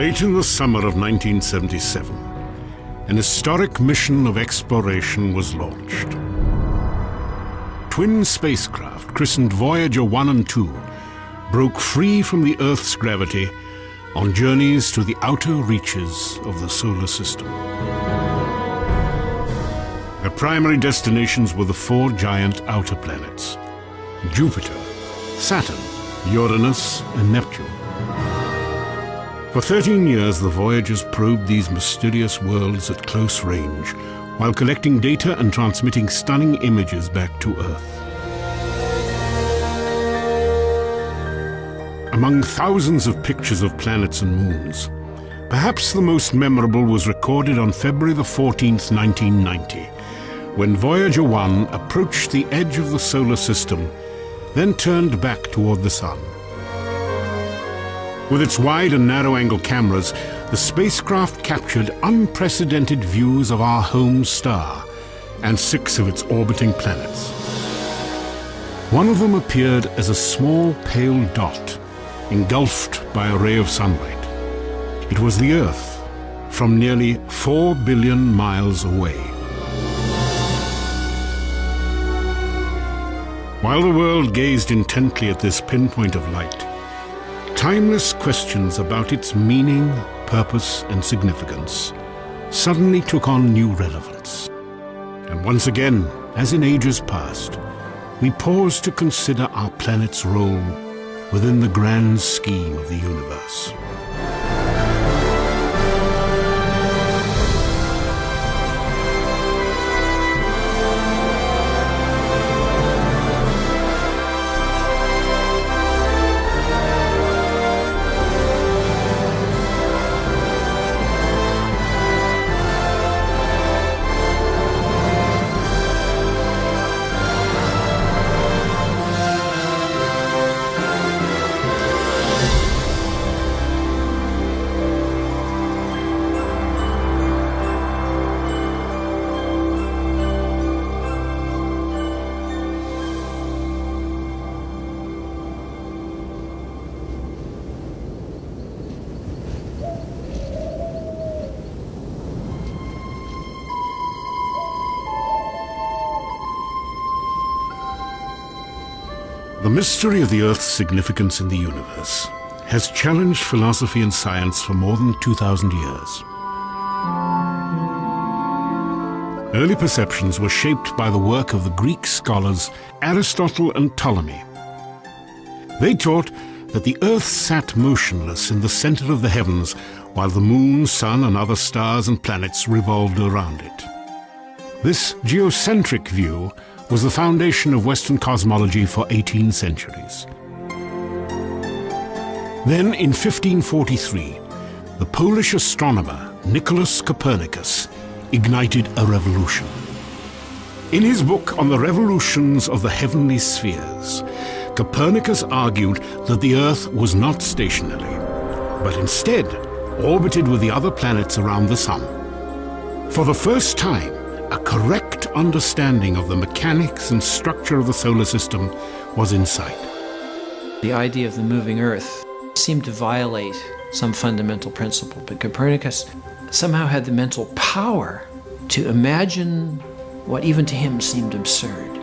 Late in the summer of 1977, an historic mission of exploration was launched. Twin spacecraft, christened Voyager 1 and 2, broke free from the Earth's gravity on journeys to the outer reaches of the solar system. Their primary destinations were the four giant outer planets: Jupiter, Saturn, Uranus, and Neptune. For 13 years, the Voyagers probed these mysterious worlds at close range, while collecting data and transmitting stunning images back to Earth. Among thousands of pictures of planets and moons, perhaps the most memorable was recorded on February the 14th, 1990, when Voyager 1 approached the edge of the solar system, then turned back toward the Sun. With its wide and narrow-angle cameras, the spacecraft captured unprecedented views of our home star and 6 of its orbiting planets. One of them appeared as a small pale dot, engulfed by a ray of sunlight. It was the Earth, from nearly 4 billion miles away. While the world gazed intently at this pinpoint of light, timeless questions about its meaning, purpose, and significance suddenly took on new relevance. And once again, as in ages past, we paused to consider our planet's role within the grand scheme of the universe. The mystery of the Earth's significance in the universe has challenged philosophy and science for more than 2,000 years. Early perceptions were shaped by the work of the Greek scholars Aristotle and Ptolemy. They taught that the Earth sat motionless in the center of the heavens while the moon, sun, and other stars and planets revolved around it. This geocentric view was the foundation of Western cosmology for 18 centuries. Then, in 1543, the Polish astronomer Nicholas Copernicus ignited a revolution. In his book on the revolutions of the heavenly spheres, Copernicus argued that the Earth was not stationary, but instead orbited with the other planets around the Sun. For the first time, a correct understanding of the mechanics and structure of the solar system was in sight. The idea of the moving Earth seemed to violate some fundamental principle, but Copernicus somehow had the mental power to imagine what even to him seemed absurd.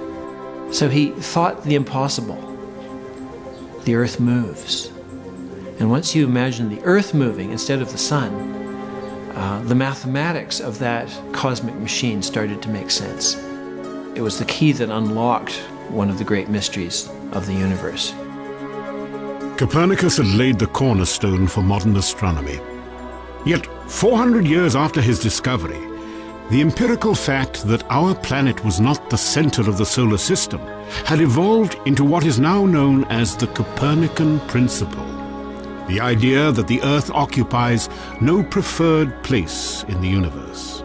So he thought the impossible. The Earth moves. And once you imagine the Earth moving instead of the Sun, the mathematics of that cosmic machine started to make sense. It was the key that unlocked one of the great mysteries of the universe. Copernicus had laid the cornerstone for modern astronomy. Yet, 400 years after his discovery, the empirical fact that our planet was not the center of the solar system had evolved into what is now known as the Copernican principle. The idea that the Earth occupies no preferred place in the universe.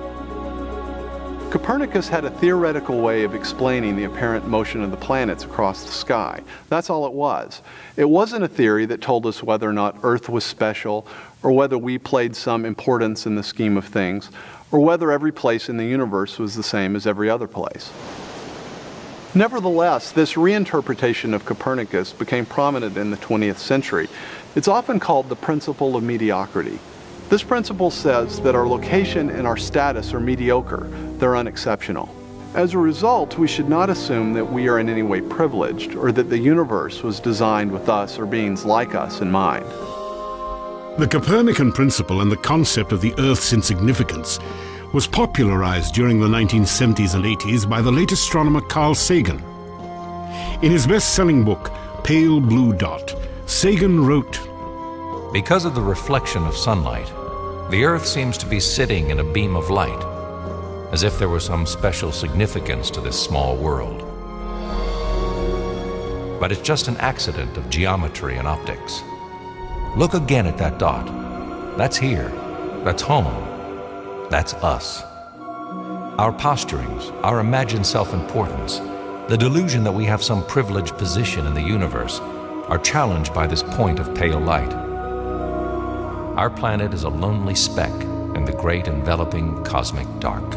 Copernicus had a theoretical way of explaining the apparent motion of the planets across the sky. That's all it was. It wasn't a theory that told us whether or not Earth was special, or whether we played some importance in the scheme of things, or whether every place in the universe was the same as every other place. Nevertheless, this reinterpretation of Copernicus became prominent in the 20th century. It's often called the principle of mediocrity. This principle says that our location and our status are mediocre, they're unexceptional. As a result, we should not assume that we are in any way privileged or that the universe was designed with us or beings like us in mind. The Copernican principle and the concept of the Earth's insignificance was popularized during the 1970s and 80s by the late astronomer Carl Sagan. In his best-selling book, Pale Blue Dot, Sagan wrote, "Because of the reflection of sunlight, the Earth seems to be sitting in a beam of light, as if there were some special significance to this small world. But it's just an accident of geometry and optics. Look again at that dot. That's here. That's home. That's us. Our posturings, our imagined self-importance, the delusion that we have some privileged position in the universe are challenged by this point of pale light. Our planet is a lonely speck in the great enveloping cosmic dark."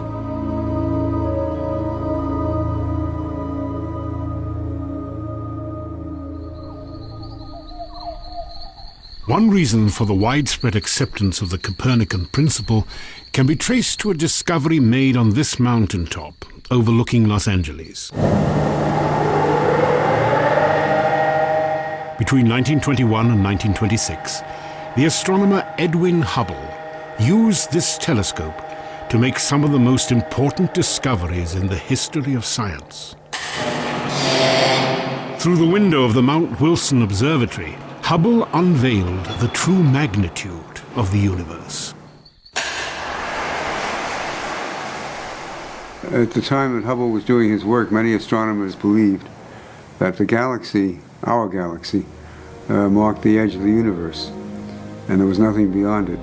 One reason for the widespread acceptance of the Copernican principle can be traced to a discovery made on this mountaintop overlooking Los Angeles. Between 1921 and 1926, the astronomer Edwin Hubble used this telescope to make some of the most important discoveries in the history of science. Through the window of the Mount Wilson Observatory, Hubble unveiled the true magnitude of the universe. At the time that Hubble was doing his work, many astronomers believed that the galaxy, our galaxy, marked the edge of the universe, and there was nothing beyond it.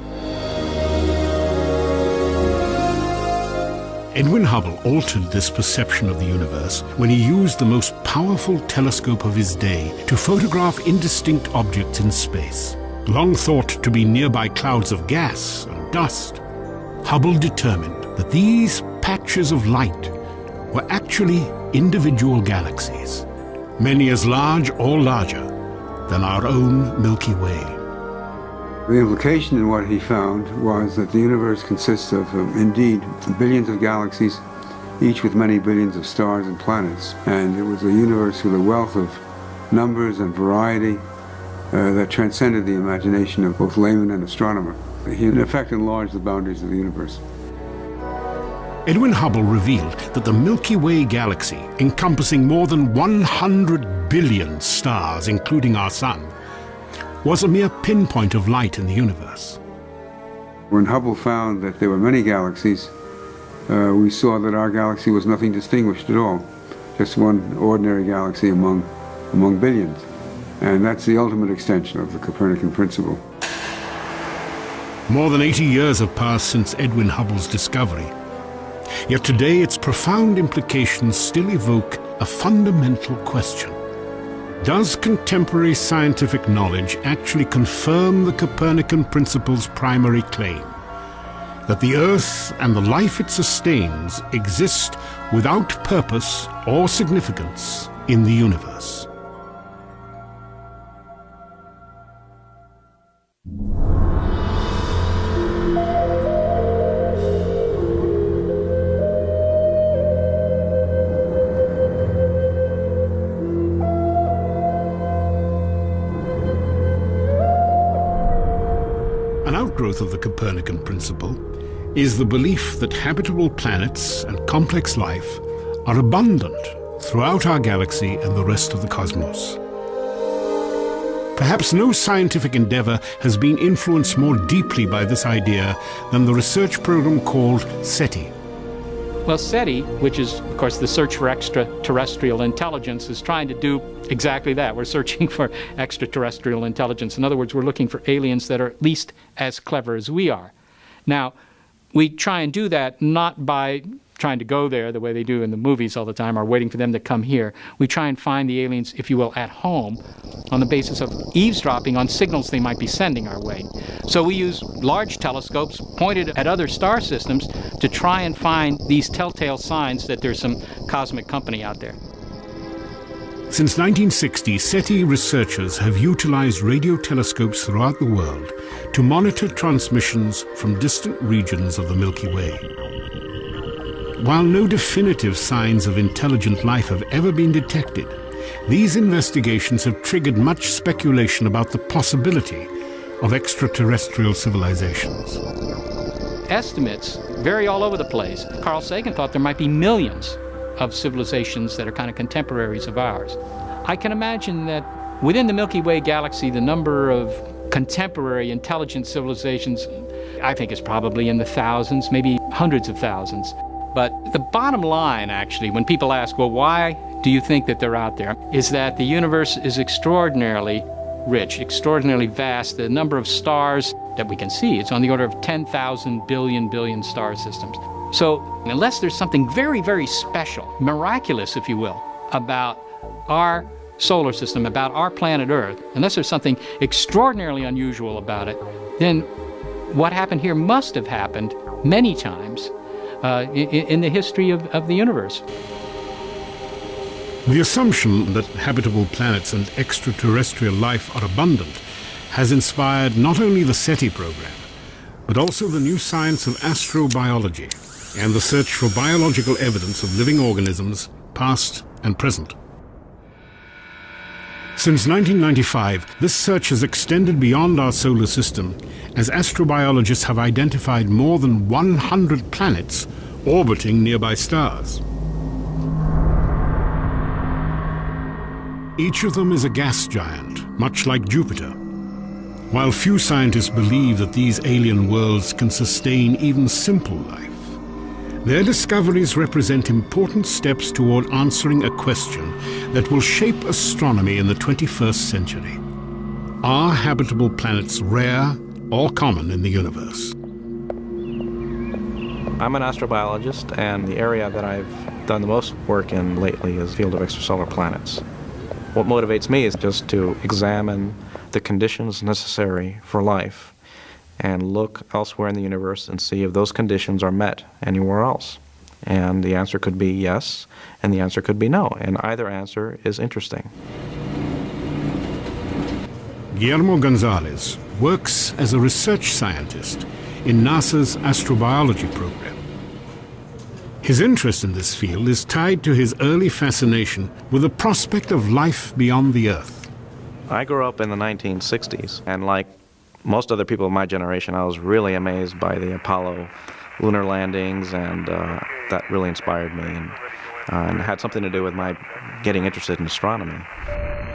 Edwin Hubble altered this perception of the universe when he used the most powerful telescope of his day to photograph indistinct objects in space. Long thought to be nearby clouds of gas and dust, Hubble determined that these patches of light were actually individual galaxies, many as large or larger than our own Milky Way. The implication in what he found was that the universe consists of, indeed, billions of galaxies, each with many billions of stars and planets. And it was a universe with a wealth of numbers and variety that transcended the imagination of both layman and astronomer. He, in effect, enlarged the boundaries of the universe. Edwin Hubble revealed that the Milky Way galaxy, encompassing more than 100 billion stars, including our sun, was a mere pinpoint of light in the universe. When Hubble found that there were many galaxies, we saw that our galaxy was nothing distinguished at all, just one ordinary galaxy among billions. And that's the ultimate extension of the Copernican principle. More than 80 years have passed since Edwin Hubble's discovery. Yet today its profound implications still evoke a fundamental question. Does contemporary scientific knowledge actually confirm the Copernican principle's primary claim, that the Earth and the life it sustains exist without purpose or significance in the universe? An outgrowth of the Copernican principle is the belief that habitable planets and complex life are abundant throughout our galaxy and the rest of the cosmos. Perhaps no scientific endeavor has been influenced more deeply by this idea than the research program called SETI. Well, SETI, which is, of course, the Search for Extraterrestrial Intelligence, is trying to do exactly that. We're searching for extraterrestrial intelligence. In other words, we're looking for aliens that are at least as clever as we are. Now, we try and do that not by trying to go there the way they do in the movies all the time, or waiting for them to come here. We try and find the aliens, if you will, at home on the basis of eavesdropping on signals they might be sending our way. So we use large telescopes pointed at other star systems to try and find these telltale signs that there's some cosmic company out there. Since 1960, SETI researchers have utilized radio telescopes throughout the world to monitor transmissions from distant regions of the Milky Way. While no definitive signs of intelligent life have ever been detected, these investigations have triggered much speculation about the possibility of extraterrestrial civilizations. Estimates vary all over the place. Carl Sagan thought there might be millions of civilizations that are kind of contemporaries of ours. I can imagine that within the Milky Way galaxy, the number of contemporary intelligent civilizations, I think, is probably in the thousands, maybe hundreds of thousands. But the bottom line, actually, when people ask, well, why do you think that they're out there, is that the universe is extraordinarily rich, extraordinarily vast. The number of stars that we can see, it's on the order of 10,000 billion star systems. So unless there's something very, very special, miraculous, if you will, about our solar system, about our planet Earth, unless there's something extraordinarily unusual about it, then what happened here must have happened many times in the history of the universe. The assumption that habitable planets and extraterrestrial life are abundant has inspired not only the SETI program, but also the new science of astrobiology and the search for biological evidence of living organisms, past and present. Since 1995, this search has extended beyond our solar system, as astrobiologists have identified more than 100 planets orbiting nearby stars. Each of them is a gas giant, much like Jupiter. While few scientists believe that these alien worlds can sustain even simple life, their discoveries represent important steps toward answering a question that will shape astronomy in the 21st century. Are habitable planets rare or common in the universe? I'm an astrobiologist, and the area that I've done the most work in lately is the field of extrasolar planets. What motivates me is just to examine the conditions necessary for life and look elsewhere in the universe and see if those conditions are met anywhere else. And the answer could be yes, and the answer could be no, and either answer is interesting. Guillermo Gonzalez works as a research scientist in NASA's astrobiology program. His interest in this field is tied to his early fascination with the prospect of life beyond the Earth. I grew up in the 1960s, and like most other people of my generation, I was really amazed by the Apollo lunar landings, and that really inspired me and had something to do with my getting interested in astronomy.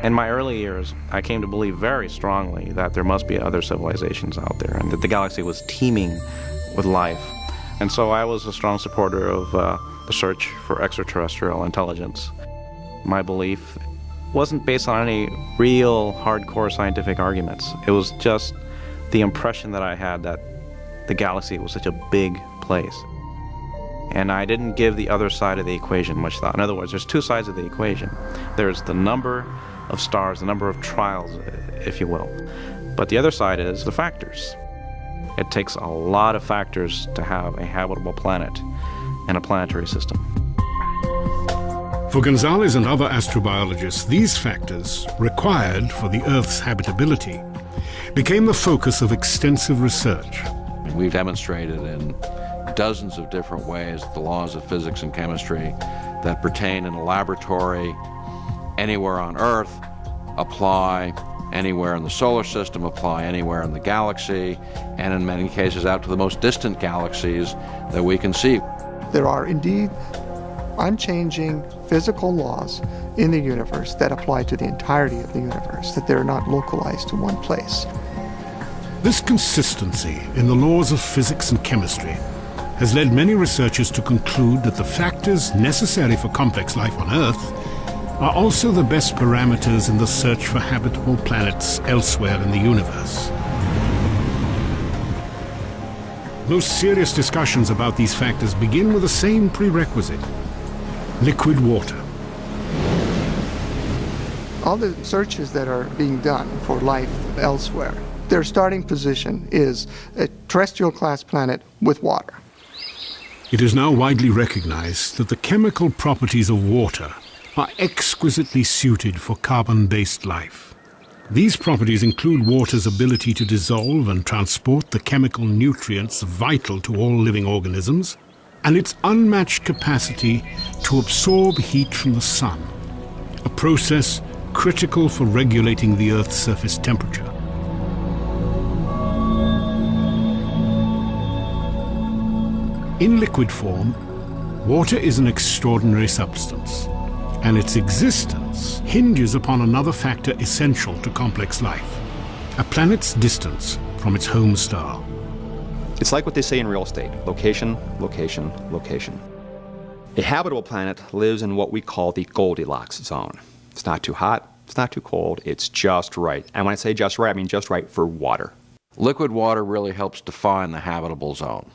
In my early years, I came to believe very strongly that there must be other civilizations out there and that the galaxy was teeming with life. And so I was a strong supporter of the search for extraterrestrial intelligence. My belief wasn't based on any real hardcore scientific arguments. It was just the impression that I had that the galaxy was such a big place. And I didn't give the other side of the equation much thought. In other words, there's two sides of the equation. There's the number of stars, the number of trials, if you will. But the other side is the factors. It takes a lot of factors to have a habitable planet and a planetary system. For Gonzalez and other astrobiologists, these factors, required for the Earth's habitability, became the focus of extensive research. We've demonstrated in dozens of different ways the laws of physics and chemistry that pertain in a laboratory anywhere on Earth apply anywhere in the solar system, apply anywhere in the galaxy, and in many cases out to the most distant galaxies that we can see. There are indeed unchanging physical laws in the universe that apply to the entirety of the universe, that they're not localized to one place. This consistency in the laws of physics and chemistry has led many researchers to conclude that the factors necessary for complex life on Earth are also the best parameters in the search for habitable planets elsewhere in the universe. Most serious discussions about these factors begin with the same prerequisite: liquid water. All the searches that are being done for life elsewhere, their starting position is a terrestrial-class planet with water. It is now widely recognized that the chemical properties of water are exquisitely suited for carbon-based life. These properties include water's ability to dissolve and transport the chemical nutrients vital to all living organisms, and its unmatched capacity to absorb heat from the sun, a process critical for regulating the Earth's surface temperature. In liquid form, water is an extraordinary substance, and its existence hinges upon another factor essential to complex life: a planet's distance from its home star. It's like what they say in real estate: location, location, location. A habitable planet lives in what we call the Goldilocks zone. It's not too hot, it's not too cold, it's just right. And when I say just right, I mean just right for water. Liquid water really helps define the habitable zone.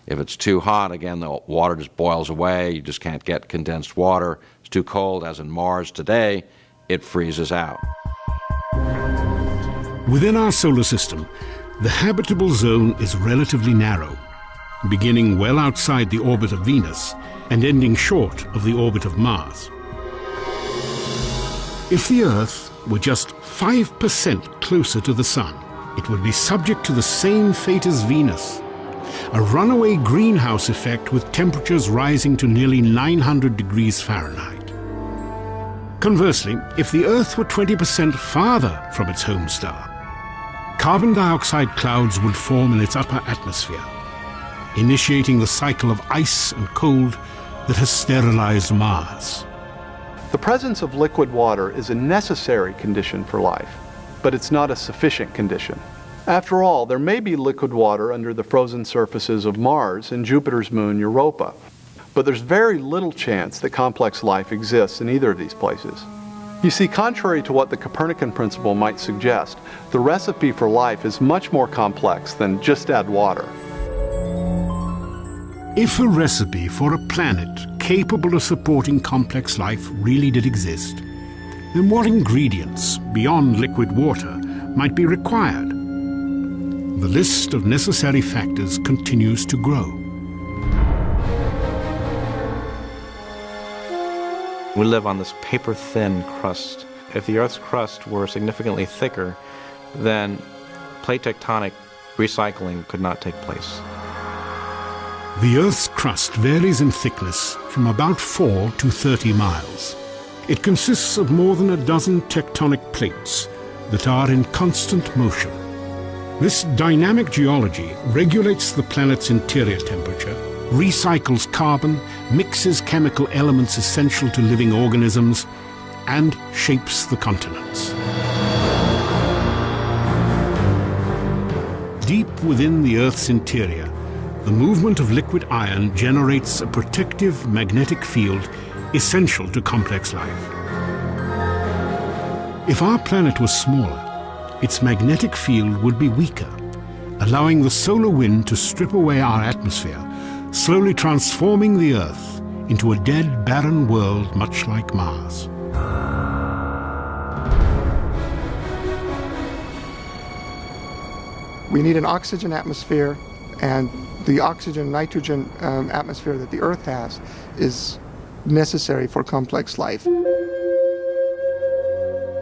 If it's too hot, again, the water just boils away. You just can't get condensed water. It's too cold, as in Mars today, it freezes out. Within our solar system, the habitable zone is relatively narrow, beginning well outside the orbit of Venus and ending short of the orbit of Mars. If the Earth were just 5% closer to the Sun, it would be subject to the same fate as Venus: a runaway greenhouse effect with temperatures rising to nearly 900 degrees Fahrenheit. Conversely, if the Earth were 20% farther from its home star, carbon dioxide clouds would form in its upper atmosphere, initiating the cycle of ice and cold that has sterilized Mars. The presence of liquid water is a necessary condition for life, but it's not a sufficient condition. After all, there may be liquid water under the frozen surfaces of Mars and Jupiter's moon Europa, but there's very little chance that complex life exists in either of these places. You see, contrary to what the Copernican principle might suggest, the recipe for life is much more complex than just add water. If a recipe for a planet capable of supporting complex life really did exist, then what ingredients beyond liquid water might be required? The list of necessary factors continues to grow. We live on this paper-thin crust. If the Earth's crust were significantly thicker, then plate tectonic recycling could not take place. The Earth's crust varies in thickness from about 4 to 30 miles. It consists of more than a dozen tectonic plates that are in constant motion. This dynamic geology regulates the planet's interior temperature, recycles carbon, mixes chemical elements essential to living organisms, and shapes the continents. Deep within the Earth's interior, the movement of liquid iron generates a protective magnetic field essential to complex life. If our planet was smaller, its magnetic field would be weaker, allowing the solar wind to strip away our atmosphere, slowly transforming the Earth into a dead, barren world much like Mars. We need an oxygen atmosphere, and the oxygen-nitrogen atmosphere that the Earth has is necessary for complex life.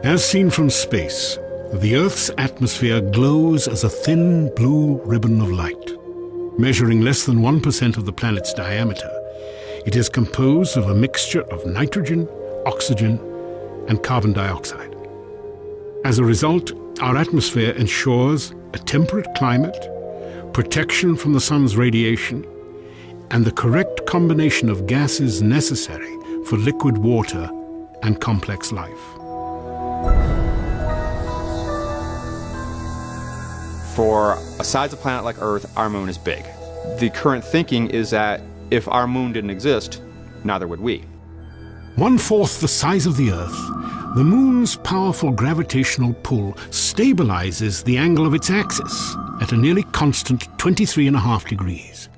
As seen from space, the Earth's atmosphere glows as a thin blue ribbon of light. Measuring less than 1% of the planet's diameter, it is composed of a mixture of nitrogen, oxygen, and carbon dioxide. As a result, our atmosphere ensures a temperate climate, protection from the sun's radiation, and the correct combination of gases necessary for liquid water and complex life. For a size of planet like Earth, our moon is big. The current thinking is that if our moon didn't exist, neither would we. 1/4 the size of the Earth, the moon's powerful gravitational pull stabilizes the angle of its axis at a nearly constant 23.5 degrees.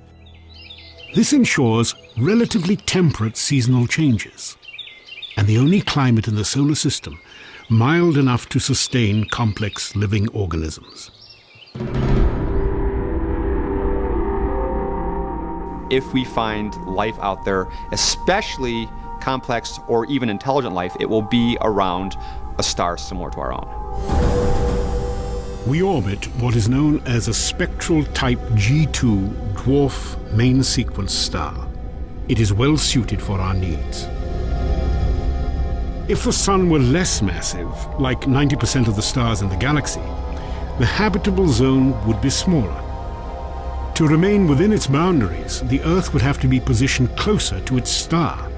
This ensures relatively temperate seasonal changes, and the only climate in the solar system mild enough to sustain complex living organisms. If we find life out there, especially complex, or even intelligent life, it will be around a star similar to our own. We orbit what is known as a spectral type G2 dwarf main sequence star. It is well suited for our needs. If the Sun were less massive, like 90% of the stars in the galaxy, the habitable zone would be smaller. To remain within its boundaries, the Earth would have to be positioned closer to its star.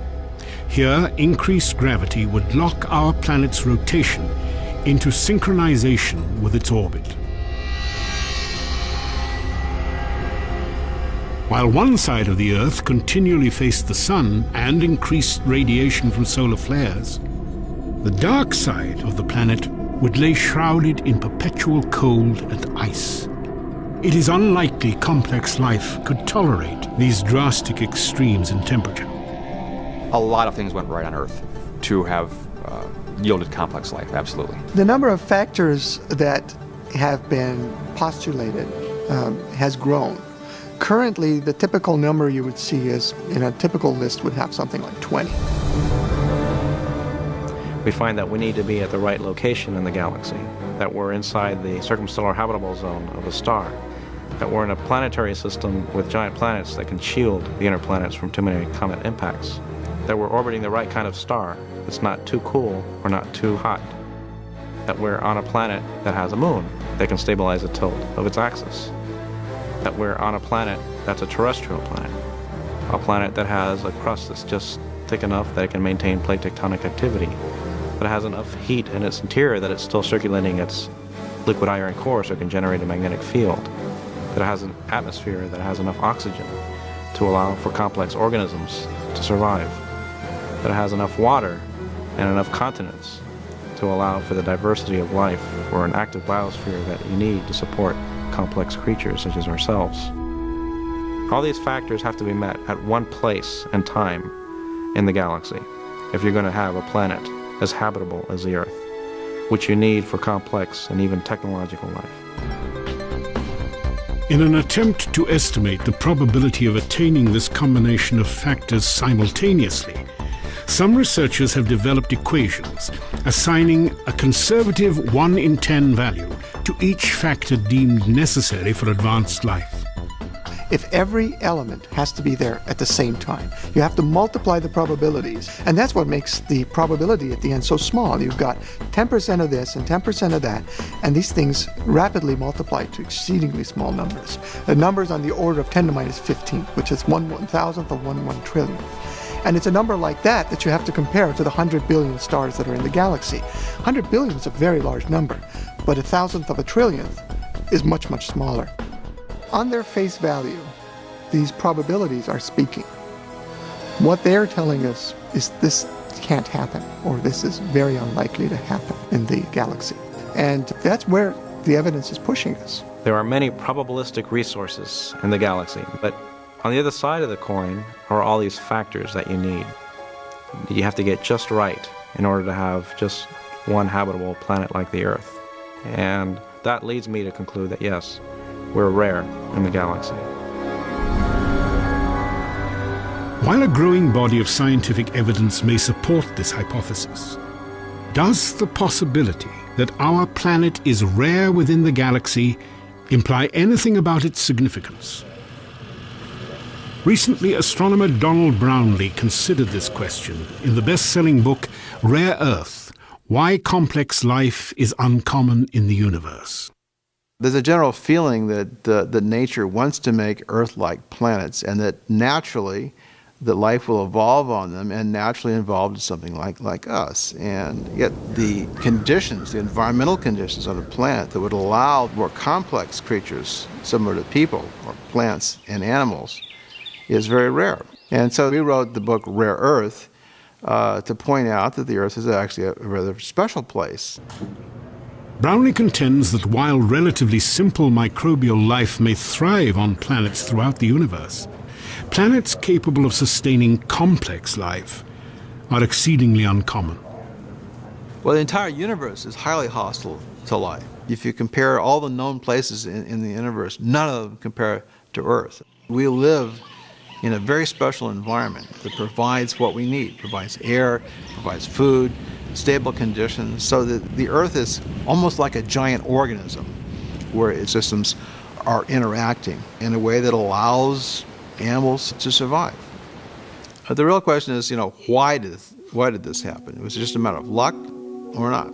Here, increased gravity would lock our planet's rotation into synchronization with its orbit. While one side of the Earth continually faced the Sun and increased radiation from solar flares, the dark side of the planet would lay shrouded in perpetual cold and ice. It is unlikely complex life could tolerate these drastic extremes in temperature. A lot of things went right on Earth to have yielded complex life, absolutely. The number of factors that have been postulated has grown. Currently, the typical number you would see is, in a typical list, would have something like 20. We find that we need to be at the right location in the galaxy, that we're inside the circumstellar habitable zone of a star, that we're in a planetary system with giant planets that can shield the inner planets from too many comet impacts, that we're orbiting the right kind of star that's not too cool or not too hot, that we're on a planet that has a moon that can stabilize the tilt of its axis, that we're on a planet that's a terrestrial planet, a planet that has a crust that's just thick enough that it can maintain plate tectonic activity, that has enough heat in its interior that it's still circulating its liquid iron core so it can generate a magnetic field, that it has an atmosphere that has enough oxygen to allow for complex organisms to survive, that it has enough water and enough continents to allow for the diversity of life or an active biosphere that you need to support complex creatures such as ourselves. All these factors have to be met at one place and time in the galaxy if you're going to have a planet as habitable as the Earth, which you need for complex and even technological life. In an attempt to estimate the probability of attaining this combination of factors simultaneously, some researchers have developed equations assigning a conservative 1 in 10 value to each factor deemed necessary for advanced life. If every element has to be there at the same time, you have to multiply the probabilities. And that's what makes the probability at the end so small. You've got 10% of this and 10% of that, and these things rapidly multiply to exceedingly small numbers. The numbers on the order of 10 to minus 15, which is 1/1000th of 1 trillionth. And it's a number like that that you have to compare to the 100 billion stars that are in the galaxy. 100 billion is a very large number, but 1,000th of a trillionth is much, much smaller. On their face value, these probabilities are speaking. What they're telling us is this can't happen, or this is very unlikely to happen in the galaxy. And that's where the evidence is pushing us. There are many probabilistic resources in the galaxy, but on the other side of the coin are all these factors that you need. You have to get just right in order to have just one habitable planet like the Earth. And that leads me to conclude that yes, we're rare in the galaxy. While a growing body of scientific evidence may support this hypothesis, does the possibility that our planet is rare within the galaxy imply anything about its significance? Recently, astronomer Donald Brownlee considered this question in the best-selling book Rare Earth: Why Complex Life is Uncommon in the Universe. There's a general feeling that nature wants to make Earth-like planets, and that naturally that life will evolve on them and naturally evolve to something like us. And yet the conditions, the environmental conditions on the planet that would allow more complex creatures similar to people or plants and animals is very rare. And so we wrote the book Rare Earth to point out that the Earth is actually a rather special place. Brownlee contends that while relatively simple microbial life may thrive on planets throughout the universe, planets capable of sustaining complex life are exceedingly uncommon. Well, the entire universe is highly hostile to life. If you compare all the known places in the universe, none of them compare to Earth. We live in a very special environment that provides what we need, provides air, provides food, stable conditions, so that the Earth is almost like a giant organism where its systems are interacting in a way that allows animals to survive. The real question is, why did this happen? Was it just a matter of luck or not?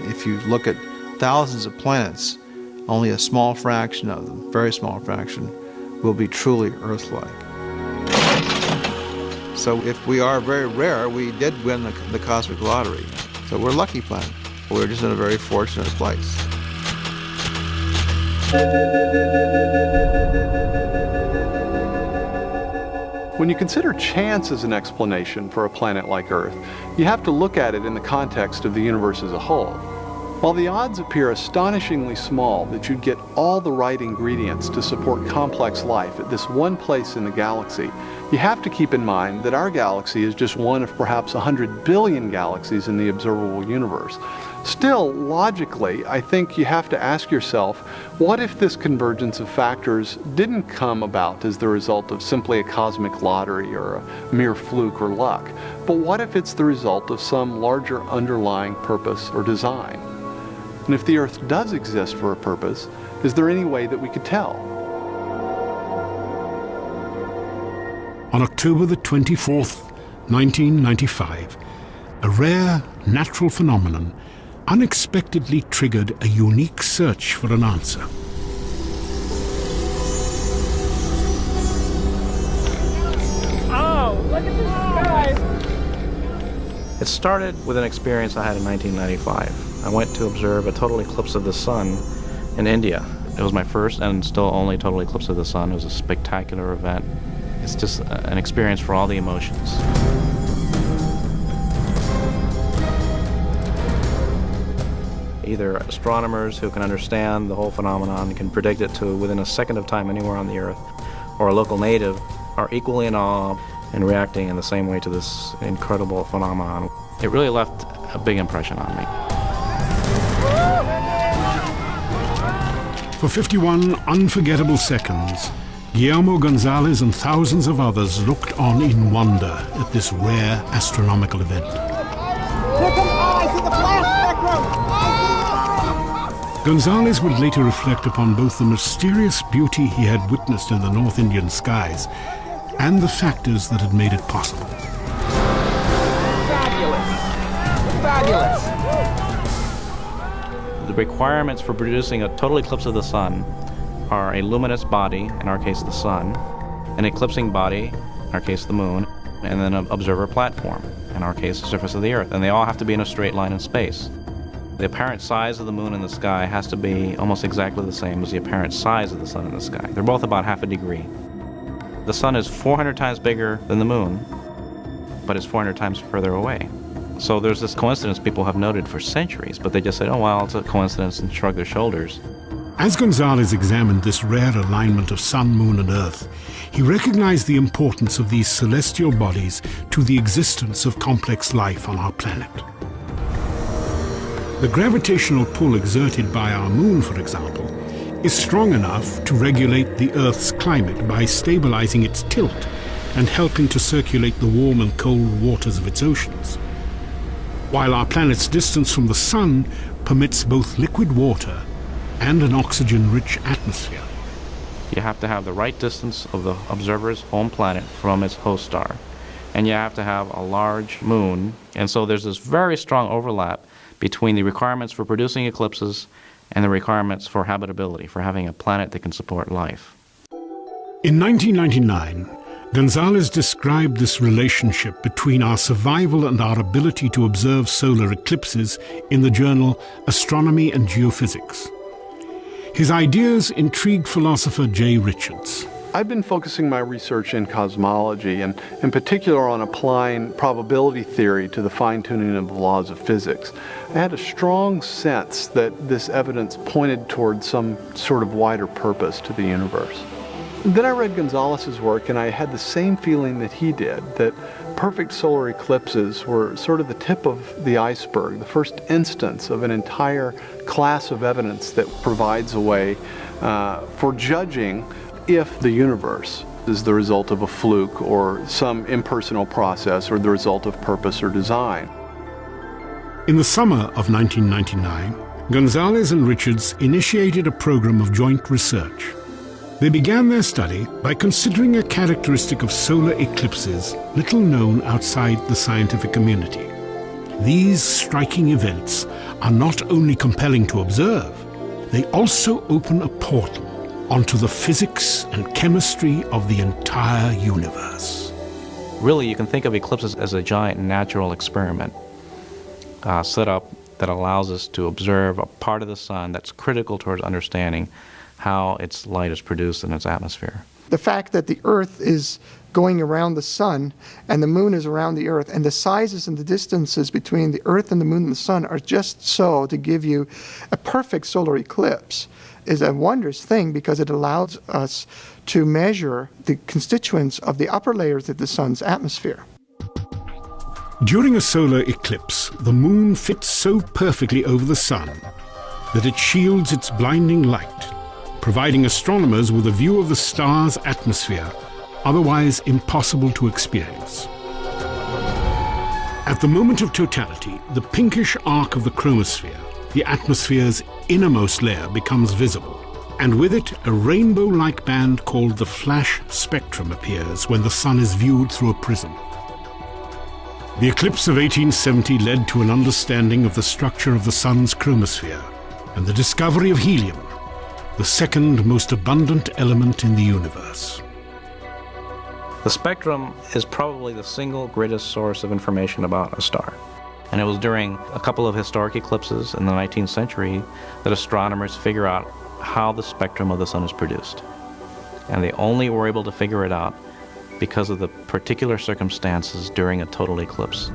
If you look at thousands of planets, only a small fraction of them, very small fraction, will be truly Earth-like. So if we are very rare, we did win the cosmic lottery. So we're a lucky planet. We're just in a very fortunate place. When you consider chance as an explanation for a planet like Earth, you have to look at it in the context of the universe as a whole. While the odds appear astonishingly small that you'd get all the right ingredients to support complex life at this one place in the galaxy, you have to keep in mind that our galaxy is just one of perhaps 100 billion galaxies in the observable universe. Still, logically, I think you have to ask yourself, what if this convergence of factors didn't come about as the result of simply a cosmic lottery or a mere fluke or luck, but what if it's the result of some larger underlying purpose or design? And if the Earth does exist for a purpose, is there any way that we could tell? On October the 24th, 1995, a rare natural phenomenon unexpectedly triggered a unique search for an answer. Oh, look at this sky! It started with an experience I had in 1995. I went to observe a total eclipse of the sun in India. It was my first and still only total eclipse of the sun. It was a spectacular event. It's just an experience for all the emotions. Either astronomers who can understand the whole phenomenon can predict it to within a second of time anywhere on the Earth, or a local native are equally in awe and reacting in the same way to this incredible phenomenon. It really left a big impression on me. For 51 unforgettable seconds, Guillermo Gonzalez and thousands of others looked on in wonder at this rare astronomical event. Gonzalez would later reflect upon both the mysterious beauty he had witnessed in the North Indian skies and the factors that had made it possible. Fabulous! Fabulous! The requirements for producing a total eclipse of the sun are a luminous body, in our case the sun, an eclipsing body, in our case the moon, and then an observer platform, in our case the surface of the Earth, and they all have to be in a straight line in space. The apparent size of the moon in the sky has to be almost exactly the same as the apparent size of the sun in the sky. They're both about half a degree. The sun is 400 times bigger than the moon, but it's 400 times further away. So there's this coincidence people have noted for centuries, but they just said, oh, well, it's a coincidence, and shrug their shoulders. As Gonzalez examined this rare alignment of sun, moon, and earth, he recognized the importance of these celestial bodies to the existence of complex life on our planet. The gravitational pull exerted by our moon, for example, is strong enough to regulate the Earth's climate by stabilizing its tilt and helping to circulate the warm and cold waters of its oceans, while our planet's distance from the sun permits both liquid water and an oxygen-rich atmosphere. You have to have the right distance of the observer's home planet from its host star, and you have to have a large moon, and so there's this very strong overlap between the requirements for producing eclipses and the requirements for habitability, for having a planet that can support life. In 1999, Gonzalez described this relationship between our survival and our ability to observe solar eclipses in the journal Astronomy and Geophysics. His ideas intrigued philosopher Jay Richards. I've been focusing my research in cosmology, and in particular on applying probability theory to the fine-tuning of the laws of physics. I had a strong sense that this evidence pointed toward some sort of wider purpose to the universe. Then I read Gonzalez's work, and I had the same feeling that he did, that perfect solar eclipses were sort of the tip of the iceberg, the first instance of an entire class of evidence that provides a way for judging if the universe is the result of a fluke or some impersonal process or the result of purpose or design. In the summer of 1999, Gonzalez and Richards initiated a program of joint research. They began their study by considering a characteristic of solar eclipses little known outside the scientific community. These striking events are not only compelling to observe, they also open a portal onto the physics and chemistry of the entire universe. Really, you can think of eclipses as a giant natural experiment set up that allows us to observe a part of the sun that's critical towards understanding how its light is produced in its atmosphere. The fact that the Earth is going around the sun and the moon is around the Earth, and the sizes and the distances between the Earth and the moon and the sun are just so to give you a perfect solar eclipse is a wondrous thing, because it allows us to measure the constituents of the upper layers of the sun's atmosphere. During a solar eclipse, the moon fits so perfectly over the sun that it shields its blinding light, providing astronomers with a view of the star's atmosphere otherwise impossible to experience. At the moment of totality, the pinkish arc of the chromosphere, the atmosphere's innermost layer, becomes visible, and with it a rainbow-like band called the flash spectrum appears when the sun is viewed through a prism. The eclipse of 1870 led to an understanding of the structure of the sun's chromosphere and the discovery of helium, the second most abundant element in the universe. The spectrum is probably the single greatest source of information about a star. And it was during a couple of historic eclipses in the 19th century that astronomers figure out how the spectrum of the sun is produced. And they only were able to figure it out because of the particular circumstances during a total eclipse.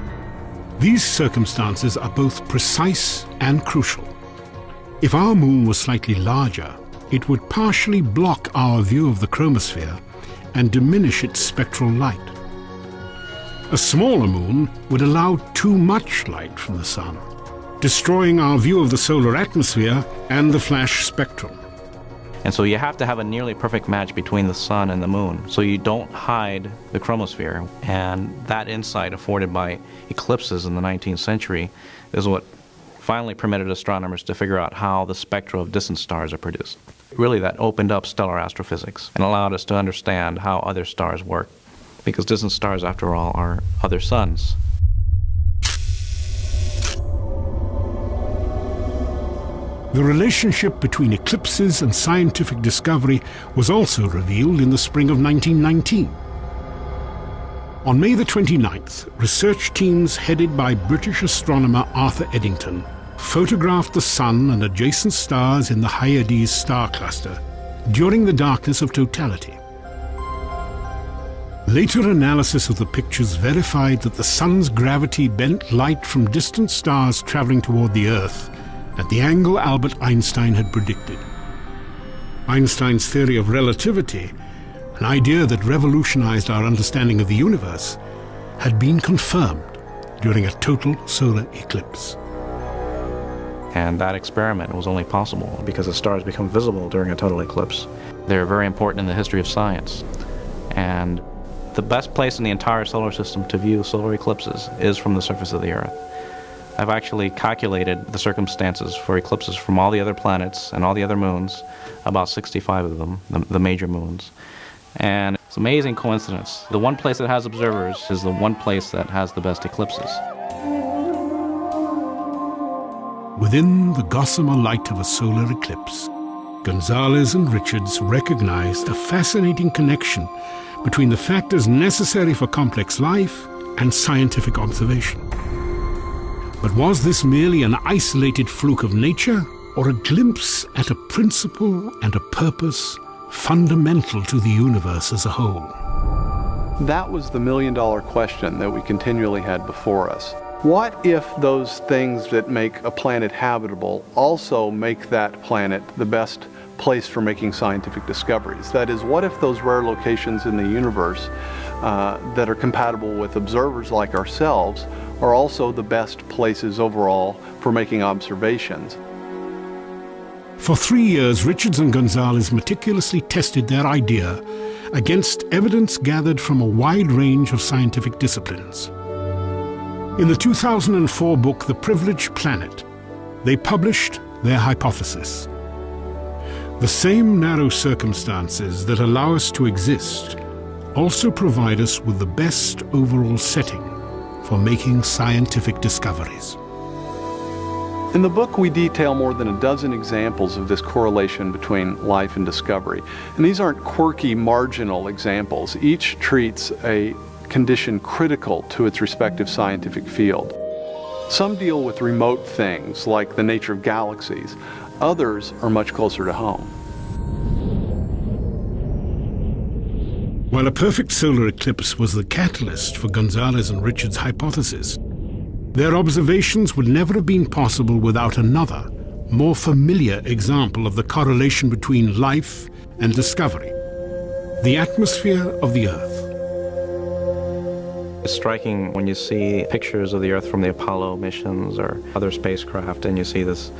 These circumstances are both precise and crucial. If our moon was slightly larger, it would partially block our view of the chromosphere and diminish its spectral light. A smaller moon would allow too much light from the sun, destroying our view of the solar atmosphere and the flash spectrum. And so you have to have a nearly perfect match between the sun and the moon, so you don't hide the chromosphere. And that insight afforded by eclipses in the 19th century is what finally permitted astronomers to figure out how the spectra of distant stars are produced. Really, that opened up stellar astrophysics and allowed us to understand how other stars work, because distant stars, after all, are other suns. The relationship between eclipses and scientific discovery was also revealed in the spring of 1919. On May the 29th, research teams headed by British astronomer Arthur Eddington photographed the Sun and adjacent stars in the Hyades star cluster during the darkness of totality. Later analysis of the pictures verified that the Sun's gravity bent light from distant stars traveling toward the Earth at the angle Albert Einstein had predicted. Einstein's theory of relativity, an idea that revolutionized our understanding of the universe, had been confirmed during a total solar eclipse. And that experiment was only possible because the stars become visible during a total eclipse. They're very important in the history of science. And the best place in the entire solar system to view solar eclipses is from the surface of the Earth. I've actually calculated the circumstances for eclipses from all the other planets and all the other moons, about 65 of them, the major moons. And it's an amazing coincidence. The one place that has observers is the one place that has the best eclipses. Within the gossamer light of a solar eclipse, Gonzalez and Richards recognized a fascinating connection between the factors necessary for complex life and scientific observation. But was this merely an isolated fluke of nature, or a glimpse at a principle and a purpose fundamental to the universe as a whole? That was the million-dollar question that we continually had before us. What if those things that make a planet habitable also make that planet the best place for making scientific discoveries? That is, what if those rare locations in the universe that are compatible with observers like ourselves are also the best places overall for making observations? For 3 years, Richards and Gonzalez meticulously tested their idea against evidence gathered from a wide range of scientific disciplines. In the 2004 book, The Privileged Planet, they published their hypothesis. The same narrow circumstances that allow us to exist also provide us with the best overall setting for making scientific discoveries. In the book, we detail more than a dozen examples of this correlation between life and discovery. And these aren't quirky, marginal examples. Each treats a condition critical to its respective scientific field. Some deal with remote things, like the nature of galaxies. Others are much closer to home. While a perfect solar eclipse was the catalyst for Gonzalez and Richards' hypothesis, their observations would never have been possible without another, more familiar example of the correlation between life and discovery: the atmosphere of the Earth. It's striking when you see pictures of the Earth from the Apollo missions or other spacecraft, and you see this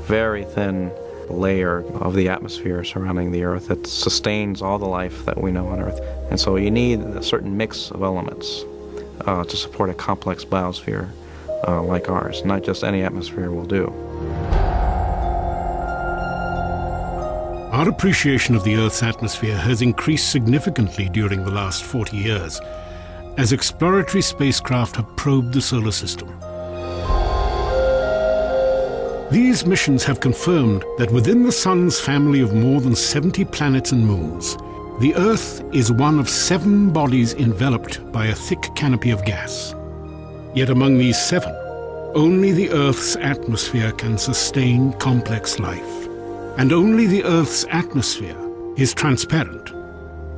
very thin layer of the atmosphere surrounding the Earth that sustains all the life that we know on Earth. And so you need a certain mix of elements to support a complex biosphere like ours. Not just any atmosphere will do. Our appreciation of the Earth's atmosphere has increased significantly during the last 40 years, as exploratory spacecraft have probed the solar system. These missions have confirmed that within the Sun's family of more than 70 planets and moons, the Earth is one of 7 bodies enveloped by a thick canopy of gas. Yet among these 7, only the Earth's atmosphere can sustain complex life. And only the Earth's atmosphere is transparent.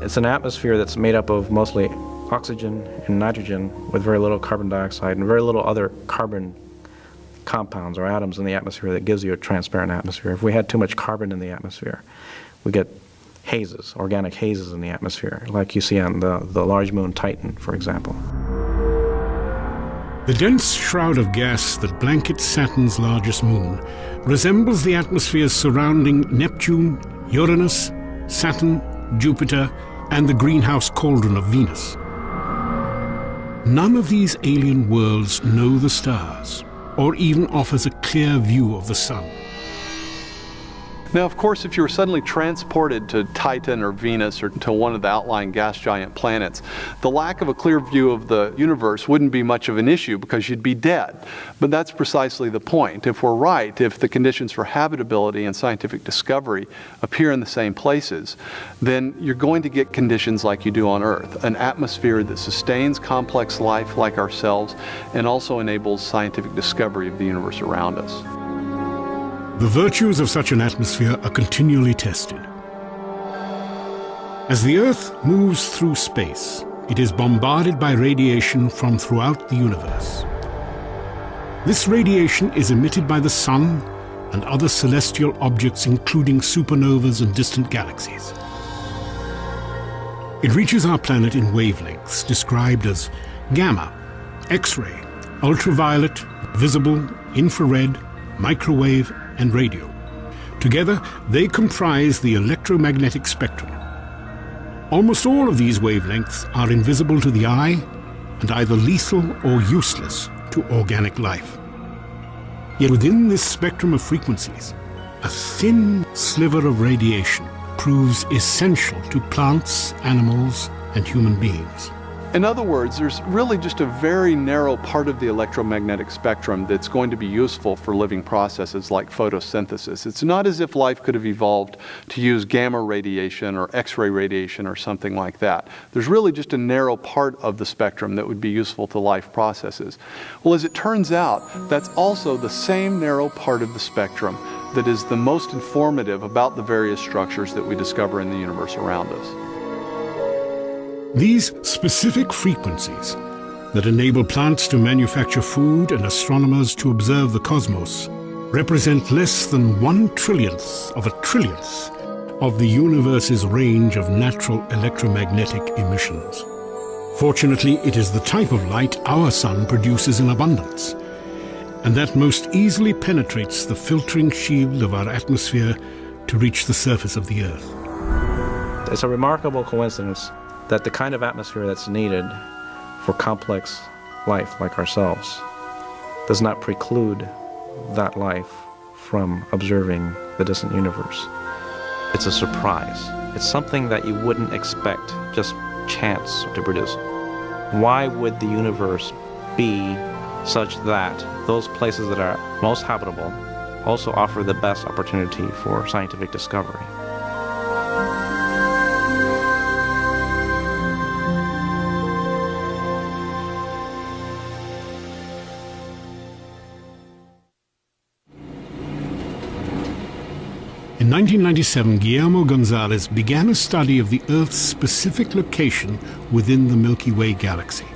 It's an atmosphere that's made up of mostly oxygen and nitrogen with very little carbon dioxide and very little other carbon compounds or atoms in the atmosphere that gives you a transparent atmosphere. If we had too much carbon in the atmosphere, we get hazes, organic hazes in the atmosphere, like you see on the large moon Titan, for example. The dense shroud of gas that blankets Saturn's largest moon resembles the atmospheres surrounding Neptune, Uranus, Saturn, Jupiter, and the greenhouse cauldron of Venus. None of these alien worlds know the stars, or even offers a clear view of the sun. Now, of course, if you were suddenly transported to Titan or Venus or to one of the outlying gas giant planets, the lack of a clear view of the universe wouldn't be much of an issue because you'd be dead. But that's precisely the point. If we're right, if the conditions for habitability and scientific discovery appear in the same places, then you're going to get conditions like you do on Earth, an atmosphere that sustains complex life like ourselves and also enables scientific discovery of the universe around us. The virtues of such an atmosphere are continually tested. As the Earth moves through space, it is bombarded by radiation from throughout the universe. This radiation is emitted by the Sun and other celestial objects, including supernovas and distant galaxies. It reaches our planet in wavelengths described as gamma, X-ray, ultraviolet, visible, infrared, microwave, and radio. Together, they comprise the electromagnetic spectrum. Almost all of these wavelengths are invisible to the eye and either lethal or useless to organic life. Yet within this spectrum of frequencies, a thin sliver of radiation proves essential to plants, animals, and human beings. In other words, there's really just a very narrow part of the electromagnetic spectrum that's going to be useful for living processes like photosynthesis. It's not as if life could have evolved to use gamma radiation or X-ray radiation or something like that. There's really just a narrow part of the spectrum that would be useful to life processes. Well, as it turns out, that's also the same narrow part of the spectrum that is the most informative about the various structures that we discover in the universe around us. These specific frequencies that enable plants to manufacture food and astronomers to observe the cosmos represent less than 1/1,000,000,000 of a trillionth of the universe's range of natural electromagnetic emissions. Fortunately, it is the type of light our sun produces in abundance, and that most easily penetrates the filtering shield of our atmosphere to reach the surface of the Earth. It's a remarkable coincidence that the kind of atmosphere that's needed for complex life like ourselves does not preclude that life from observing the distant universe. It's a surprise. It's something that you wouldn't expect just chance to produce. Why would the universe be such that those places that are most habitable also offer the best opportunity for scientific discovery? In 1997, Guillermo Gonzalez began a study of the Earth's specific location within the Milky Way galaxy.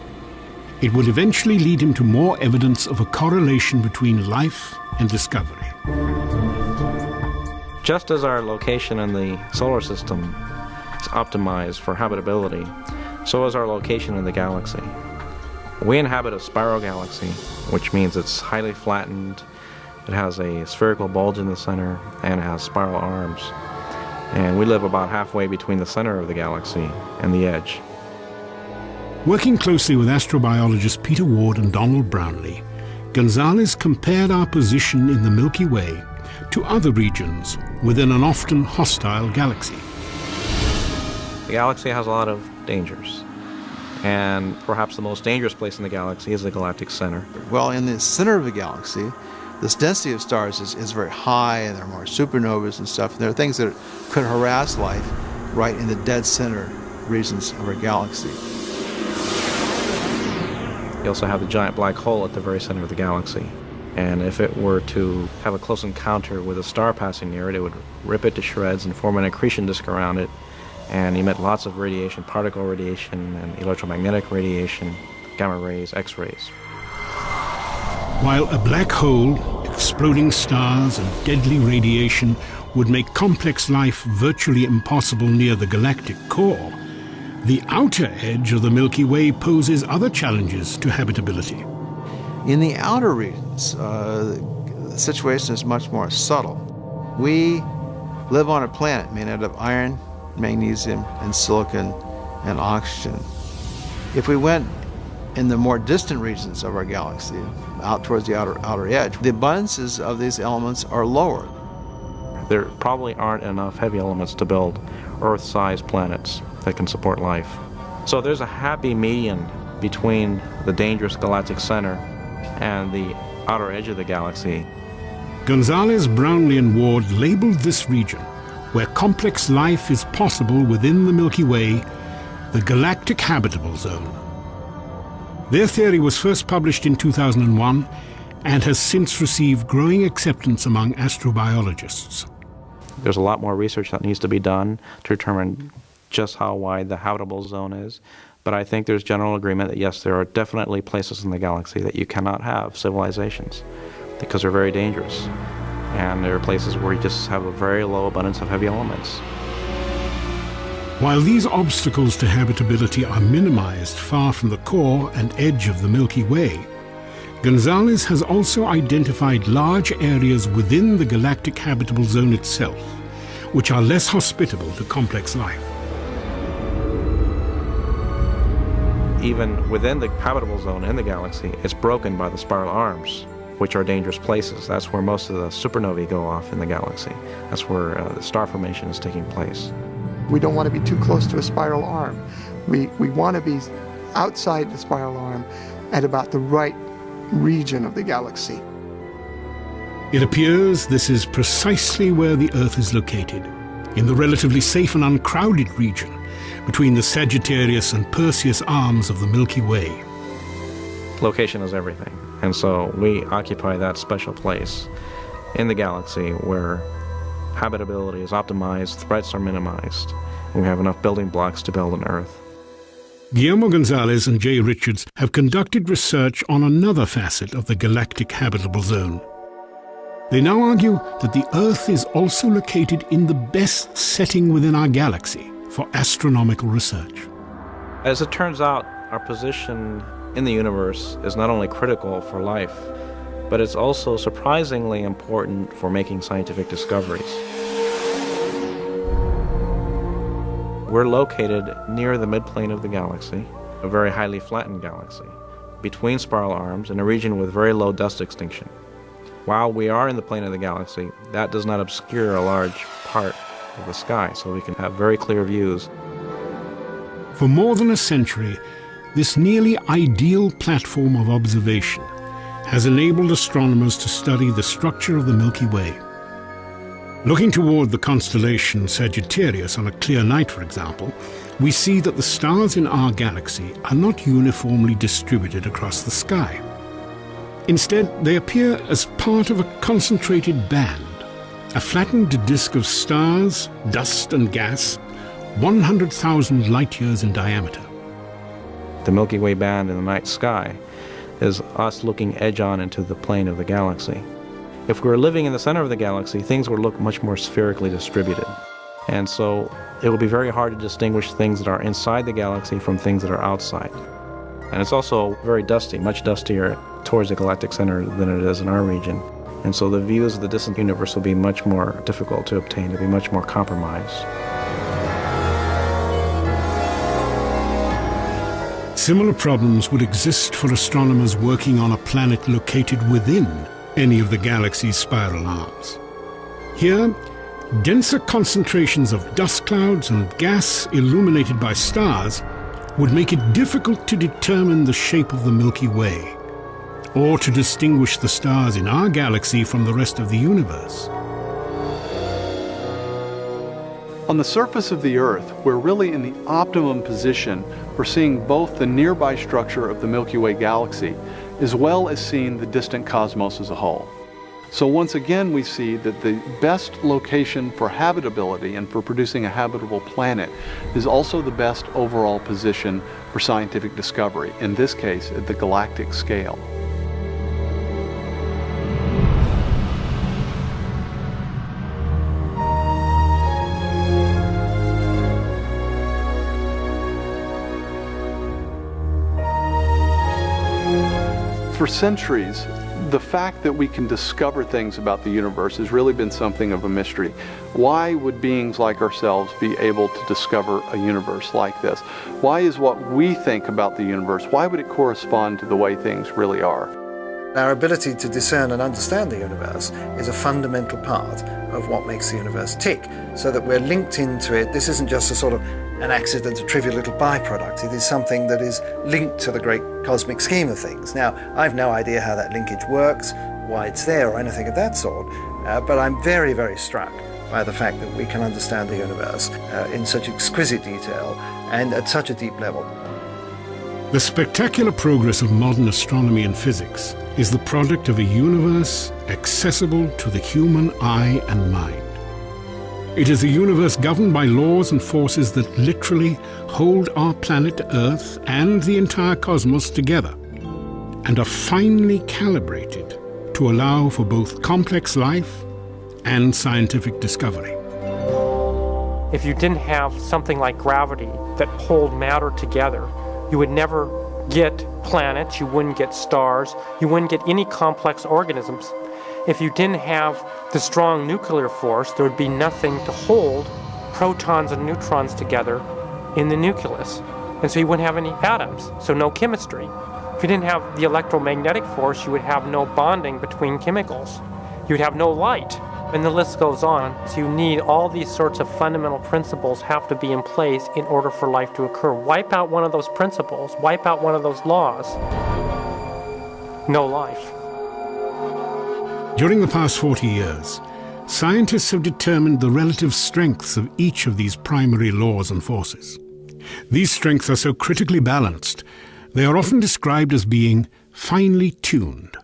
It would eventually lead him to more evidence of a correlation between life and discovery. Just as our location in the solar system is optimized for habitability, so is our location in the galaxy. We inhabit a spiral galaxy, which means it's highly flattened. It has a spherical bulge in the center, and it has spiral arms. And we live about halfway between the center of the galaxy and the edge. Working closely with astrobiologists Peter Ward and Donald Brownlee, Gonzalez compared our position in the Milky Way to other regions within an often hostile galaxy. The galaxy has a lot of dangers, and perhaps the most dangerous place in the galaxy is the galactic center. Well, in the center of the galaxy, this density of stars is very high, and there are more supernovas and stuff. And there are things that could harass life right in the dead center regions of our galaxy. You also have the giant black hole at the very center of the galaxy. And if it were to have a close encounter with a star passing near it, it would rip it to shreds and form an accretion disk around it and emit lots of radiation, particle radiation and electromagnetic radiation, gamma rays, X-rays. While a black hole, exploding stars and deadly radiation would make complex life virtually impossible near the galactic core, the outer edge of the Milky Way poses other challenges to habitability. In the outer regions, the situation is much more subtle. We live on a planet made out of iron, magnesium, and silicon, and oxygen. If we went in the more distant regions of our galaxy, out towards the outer edge, the abundances of these elements are lower. There probably aren't enough heavy elements to build Earth-sized planets that can support life. So there's a happy median between the dangerous galactic center and the outer edge of the galaxy. Gonzalez, Brownlee, and Ward labeled this region, where complex life is possible within the Milky Way, the galactic habitable zone. Their theory was first published in 2001 and has since received growing acceptance among astrobiologists. There's a lot more research that needs to be done to determine just how wide the habitable zone is. But I think there's general agreement that yes, there are definitely places in the galaxy that you cannot have civilizations because they're very dangerous. And there are places where you just have a very low abundance of heavy elements. While these obstacles to habitability are minimized far from the core and edge of the Milky Way, Gonzalez has also identified large areas within the galactic habitable zone itself, which are less hospitable to complex life. Even within the habitable zone in the galaxy, it's broken by the spiral arms, which are dangerous places. That's where most of the supernovae go off in the galaxy. That's where the star formation is taking place. We don't want to be too close to a spiral arm. We want to be outside the spiral arm at about the right region of the galaxy. It appears this is precisely where the Earth is located, in the relatively safe and uncrowded region between the Sagittarius and Perseus arms of the Milky Way. Location is everything, and so we occupy that special place in the galaxy where habitability is optimized, threats are minimized, and we have enough building blocks to build an Earth. Guillermo Gonzalez and Jay Richards have conducted research on another facet of the galactic habitable zone. They now argue that the Earth is also located in the best setting within our galaxy for astronomical research. As it turns out, our position in the universe is not only critical for life, but it's also surprisingly important for making scientific discoveries. We're located near the midplane of the galaxy, a very highly flattened galaxy, between spiral arms in a region with very low dust extinction. While we are in the plane of the galaxy, that does not obscure a large part of the sky, so we can have very clear views. For more than a century, this nearly ideal platform of observation has enabled astronomers to study the structure of the Milky Way. Looking toward the constellation Sagittarius on a clear night, for example, we see that the stars in our galaxy are not uniformly distributed across the sky. Instead, they appear as part of a concentrated band, a flattened disk of stars, dust and gas, 100,000 light-years in diameter. The Milky Way band in the night sky is us looking edge-on into the plane of the galaxy. If we were living in the center of the galaxy, things would look much more spherically distributed. And so it will be very hard to distinguish things that are inside the galaxy from things that are outside. And it's also very dusty, much dustier towards the galactic center than it is in our region. And so the views of the distant universe will be much more difficult to obtain, to be much more compromised. Similar problems would exist for astronomers working on a planet located within any of the galaxy's spiral arms. Here, denser concentrations of dust clouds and gas illuminated by stars would make it difficult to determine the shape of the Milky Way, or to distinguish the stars in our galaxy from the rest of the universe. On the surface of the Earth, we're really in the optimum position for seeing both the nearby structure of the Milky Way galaxy as well as seeing the distant cosmos as a whole. So once again we see that the best location for habitability and for producing a habitable planet is also the best overall position for scientific discovery, in this case at the galactic scale. For centuries, the fact that we can discover things about the universe has really been something of a mystery. Why would beings like ourselves be able to discover a universe like this? Why is what we think about the universe, why would it correspond to the way things really are? Our ability to discern and understand the universe is a fundamental part of what makes the universe tick, so that we're linked into it. This isn't just a sort of an accident, a trivial little byproduct. It is something that is linked to the great cosmic scheme of things. Now, I've no idea how that linkage works, why it's there, or anything of that sort, but I'm very, very struck by the fact that we can understand the universe in such exquisite detail and at such a deep level. The spectacular progress of modern astronomy and physics is the product of a universe accessible to the human eye and mind. It is a universe governed by laws and forces that literally hold our planet Earth and the entire cosmos together, and are finely calibrated to allow for both complex life and scientific discovery. If you didn't have something like gravity that pulled matter together, you would never get planets, you wouldn't get stars, you wouldn't get any complex organisms. If you didn't have the strong nuclear force, there would be nothing to hold protons and neutrons together in the nucleus. And so you wouldn't have any atoms, so no chemistry. If you didn't have the electromagnetic force, you would have no bonding between chemicals. You would have no light, and the list goes on. So you need all these sorts of fundamental principles have to be in place in order for life to occur. Wipe out one of those principles, wipe out one of those laws, no life. During the past 40 years, scientists have determined the relative strengths of each of these primary laws and forces. These strengths are so critically balanced, they are often described as being finely tuned.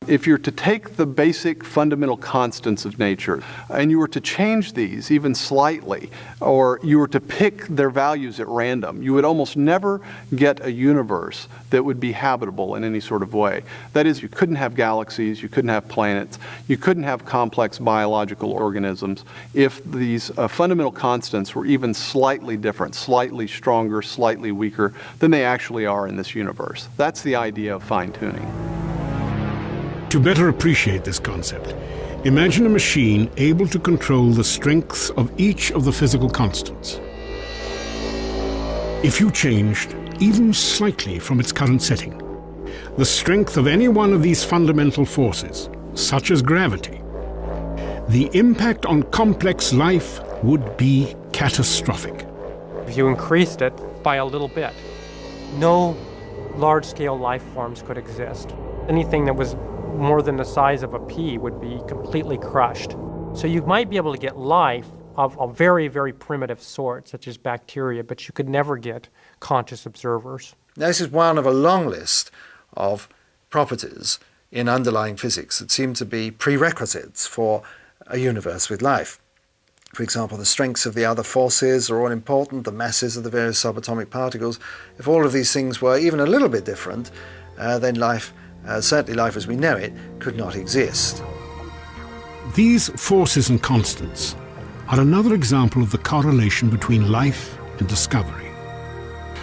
If you're to take the basic fundamental constants of nature and you were to change these even slightly, or you were to pick their values at random, you would almost never get a universe that would be habitable in any sort of way. That is, you couldn't have galaxies, you couldn't have planets, you couldn't have complex biological organisms if these fundamental constants were even slightly different, slightly stronger, slightly weaker than they actually are in this universe. That's the idea of fine-tuning. To better appreciate this concept, imagine a machine able to control the strengths of each of the physical constants. If you changed, even slightly from its current setting, the strength of any one of these fundamental forces, such as gravity, the impact on complex life would be catastrophic. If you increased it by a little bit, no large-scale life forms could exist. Anything that was more than the size of a pea would be completely crushed. So you might be able to get life of a very, very primitive sort, such as bacteria, but you could never get conscious observers. Now, this is one of a long list of properties in underlying physics that seem to be prerequisites for a universe with life. For example, the strengths of the other forces are all important, the masses of the various subatomic particles. If all of these things were even a little bit different, then life, certainly life as we know it, could not exist. These forces and constants are another example of the correlation between life and discovery.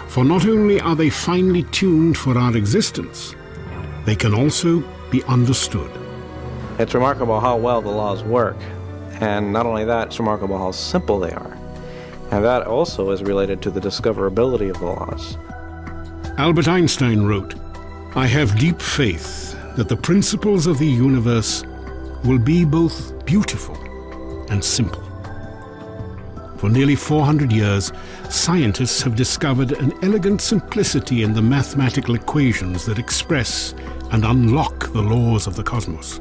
For not only are they finely tuned for our existence, they can also be understood. It's remarkable how well the laws work. And not only that, it's remarkable how simple they are. And that also is related to the discoverability of the laws. Albert Einstein wrote, "I have deep faith that the principles of the universe will be both beautiful and simple." For nearly 400 years, scientists have discovered an elegant simplicity in the mathematical equations that express and unlock the laws of the cosmos.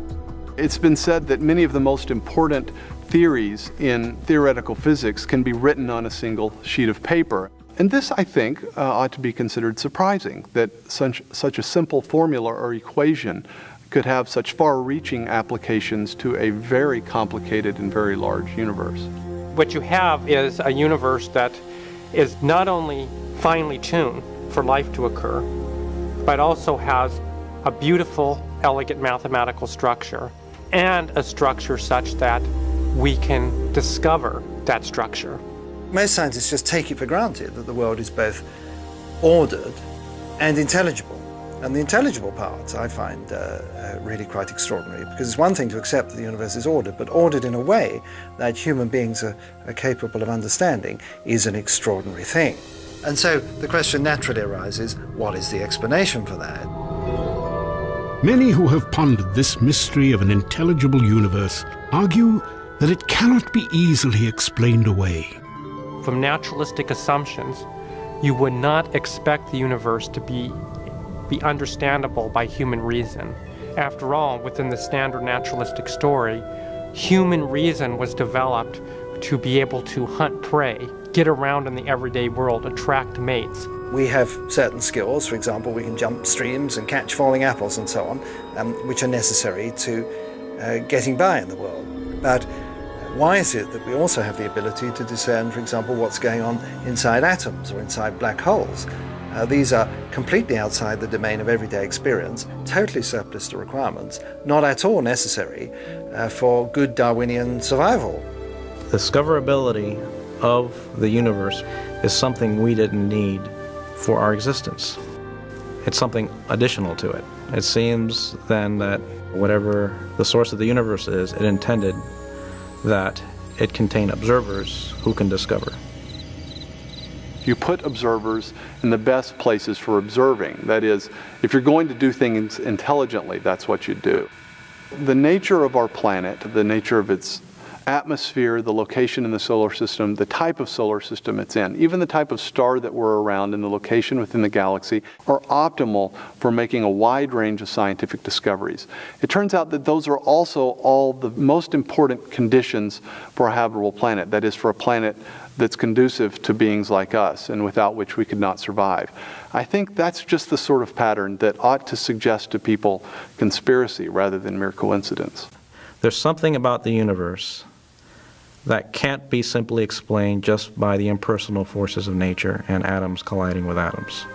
It's been said that many of the most important theories in theoretical physics can be written on a single sheet of paper. And this, I think, ought to be considered surprising, that such a simple formula or equation could have such far-reaching applications to a very complicated and very large universe. What you have is a universe that is not only finely tuned for life to occur, but also has a beautiful, elegant mathematical structure, and a structure such that we can discover that structure. Most scientists just take it for granted that the world is both ordered and intelligible. And the intelligible part I find really quite extraordinary, because it's one thing to accept that the universe is ordered, but ordered in a way that human beings are capable of understanding is an extraordinary thing. And so the question naturally arises, what is the explanation for that? Many who have pondered this mystery of an intelligible universe argue that it cannot be easily explained away. From naturalistic assumptions, you would not expect the universe to be understandable by human reason. After all, within the standard naturalistic story, human reason was developed to be able to hunt prey, get around in the everyday world, attract mates. We have certain skills, for example, we can jump streams and catch falling apples and so on, which are necessary to getting by in the world. But why is it that we also have the ability to discern, for example, what's going on inside atoms or inside black holes? These are completely outside the domain of everyday experience, totally surplus to requirements, not at all necessary for good Darwinian survival. Discoverability of the universe is something we didn't need for our existence. It's something additional to it. It seems then that whatever the source of the universe is, it intended that it contain observers who can discover. You put observers in the best places for observing. That is, if you're going to do things intelligently, that's what you do. The nature of our planet, the nature of its atmosphere, the location in the solar system, the type of solar system it's in, even the type of star that we're around and the location within the galaxy are optimal for making a wide range of scientific discoveries. It turns out that those are also all the most important conditions for a habitable planet, that is, for a planet that's conducive to beings like us and without which we could not survive. I think that's just the sort of pattern that ought to suggest to people conspiracy rather than mere coincidence. There's something about the universe that can't be simply explained just by the impersonal forces of nature and atoms colliding with atoms.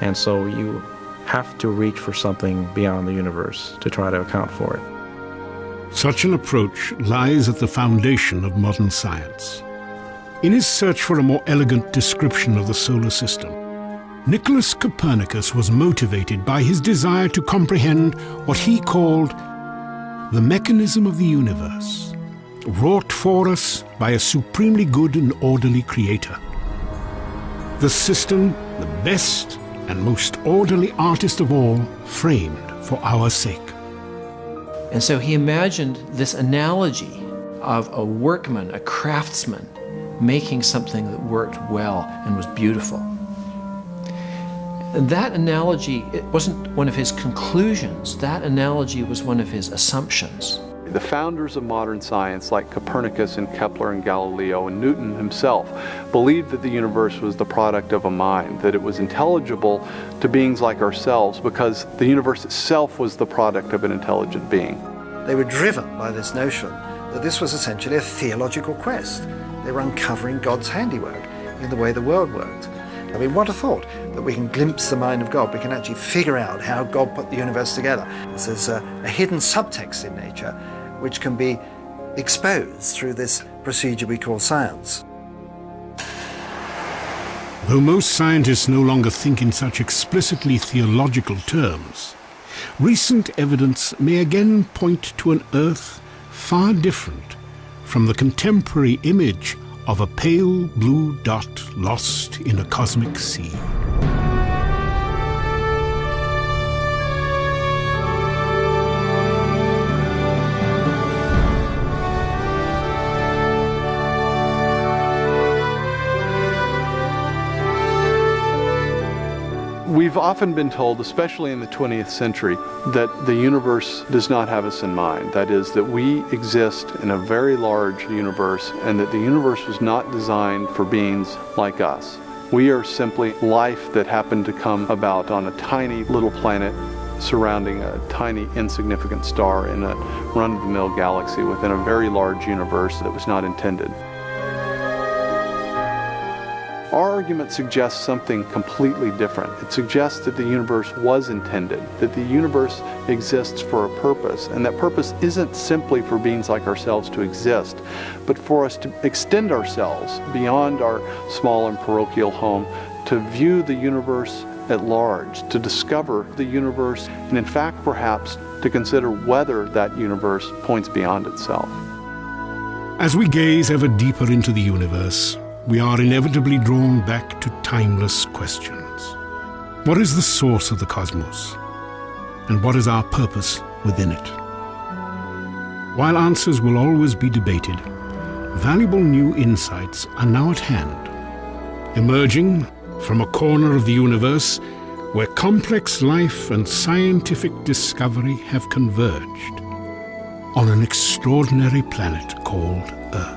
And so you have to reach for something beyond the universe to try to account for it. Such an approach lies at the foundation of modern science. In his search for a more elegant description of the solar system, Nicholas Copernicus was motivated by his desire to comprehend what he called the mechanism of the universe, wrought for us by a supremely good and orderly creator. The system, the best and most orderly artist of all, framed for our sake. And so he imagined this analogy of a workman, a craftsman, making something that worked well and was beautiful. And that analogy, it wasn't one of his conclusions, that analogy was one of his assumptions. The founders of modern science, like Copernicus and Kepler and Galileo and Newton himself, believed that the universe was the product of a mind, that it was intelligible to beings like ourselves because the universe itself was the product of an intelligent being. They were driven by this notion that this was essentially a theological quest. They were uncovering God's handiwork in the way the world worked. I mean, what a thought, that we can glimpse the mind of God. We can actually figure out how God put the universe together. There's a hidden subtext in nature which can be exposed through this procedure we call science. Though most scientists no longer think in such explicitly theological terms, recent evidence may again point to an Earth far different from the contemporary image of a pale blue dot lost in a cosmic sea. We've often been told, especially in the 20th century, that the universe does not have us in mind. That is, that we exist in a very large universe and that the universe was not designed for beings like us. We are simply life that happened to come about on a tiny little planet surrounding a tiny insignificant star in a run-of-the-mill galaxy within a very large universe that was not intended. Our argument suggests something completely different. It suggests that the universe was intended, that the universe exists for a purpose, and that purpose isn't simply for beings like ourselves to exist, but for us to extend ourselves beyond our small and parochial home, to view the universe at large, to discover the universe, and in fact, perhaps, to consider whether that universe points beyond itself. As we gaze ever deeper into the universe, we are inevitably drawn back to timeless questions. What is the source of the cosmos? And what is our purpose within it? While answers will always be debated, valuable new insights are now at hand, emerging from a corner of the universe where complex life and scientific discovery have converged on an extraordinary planet called Earth.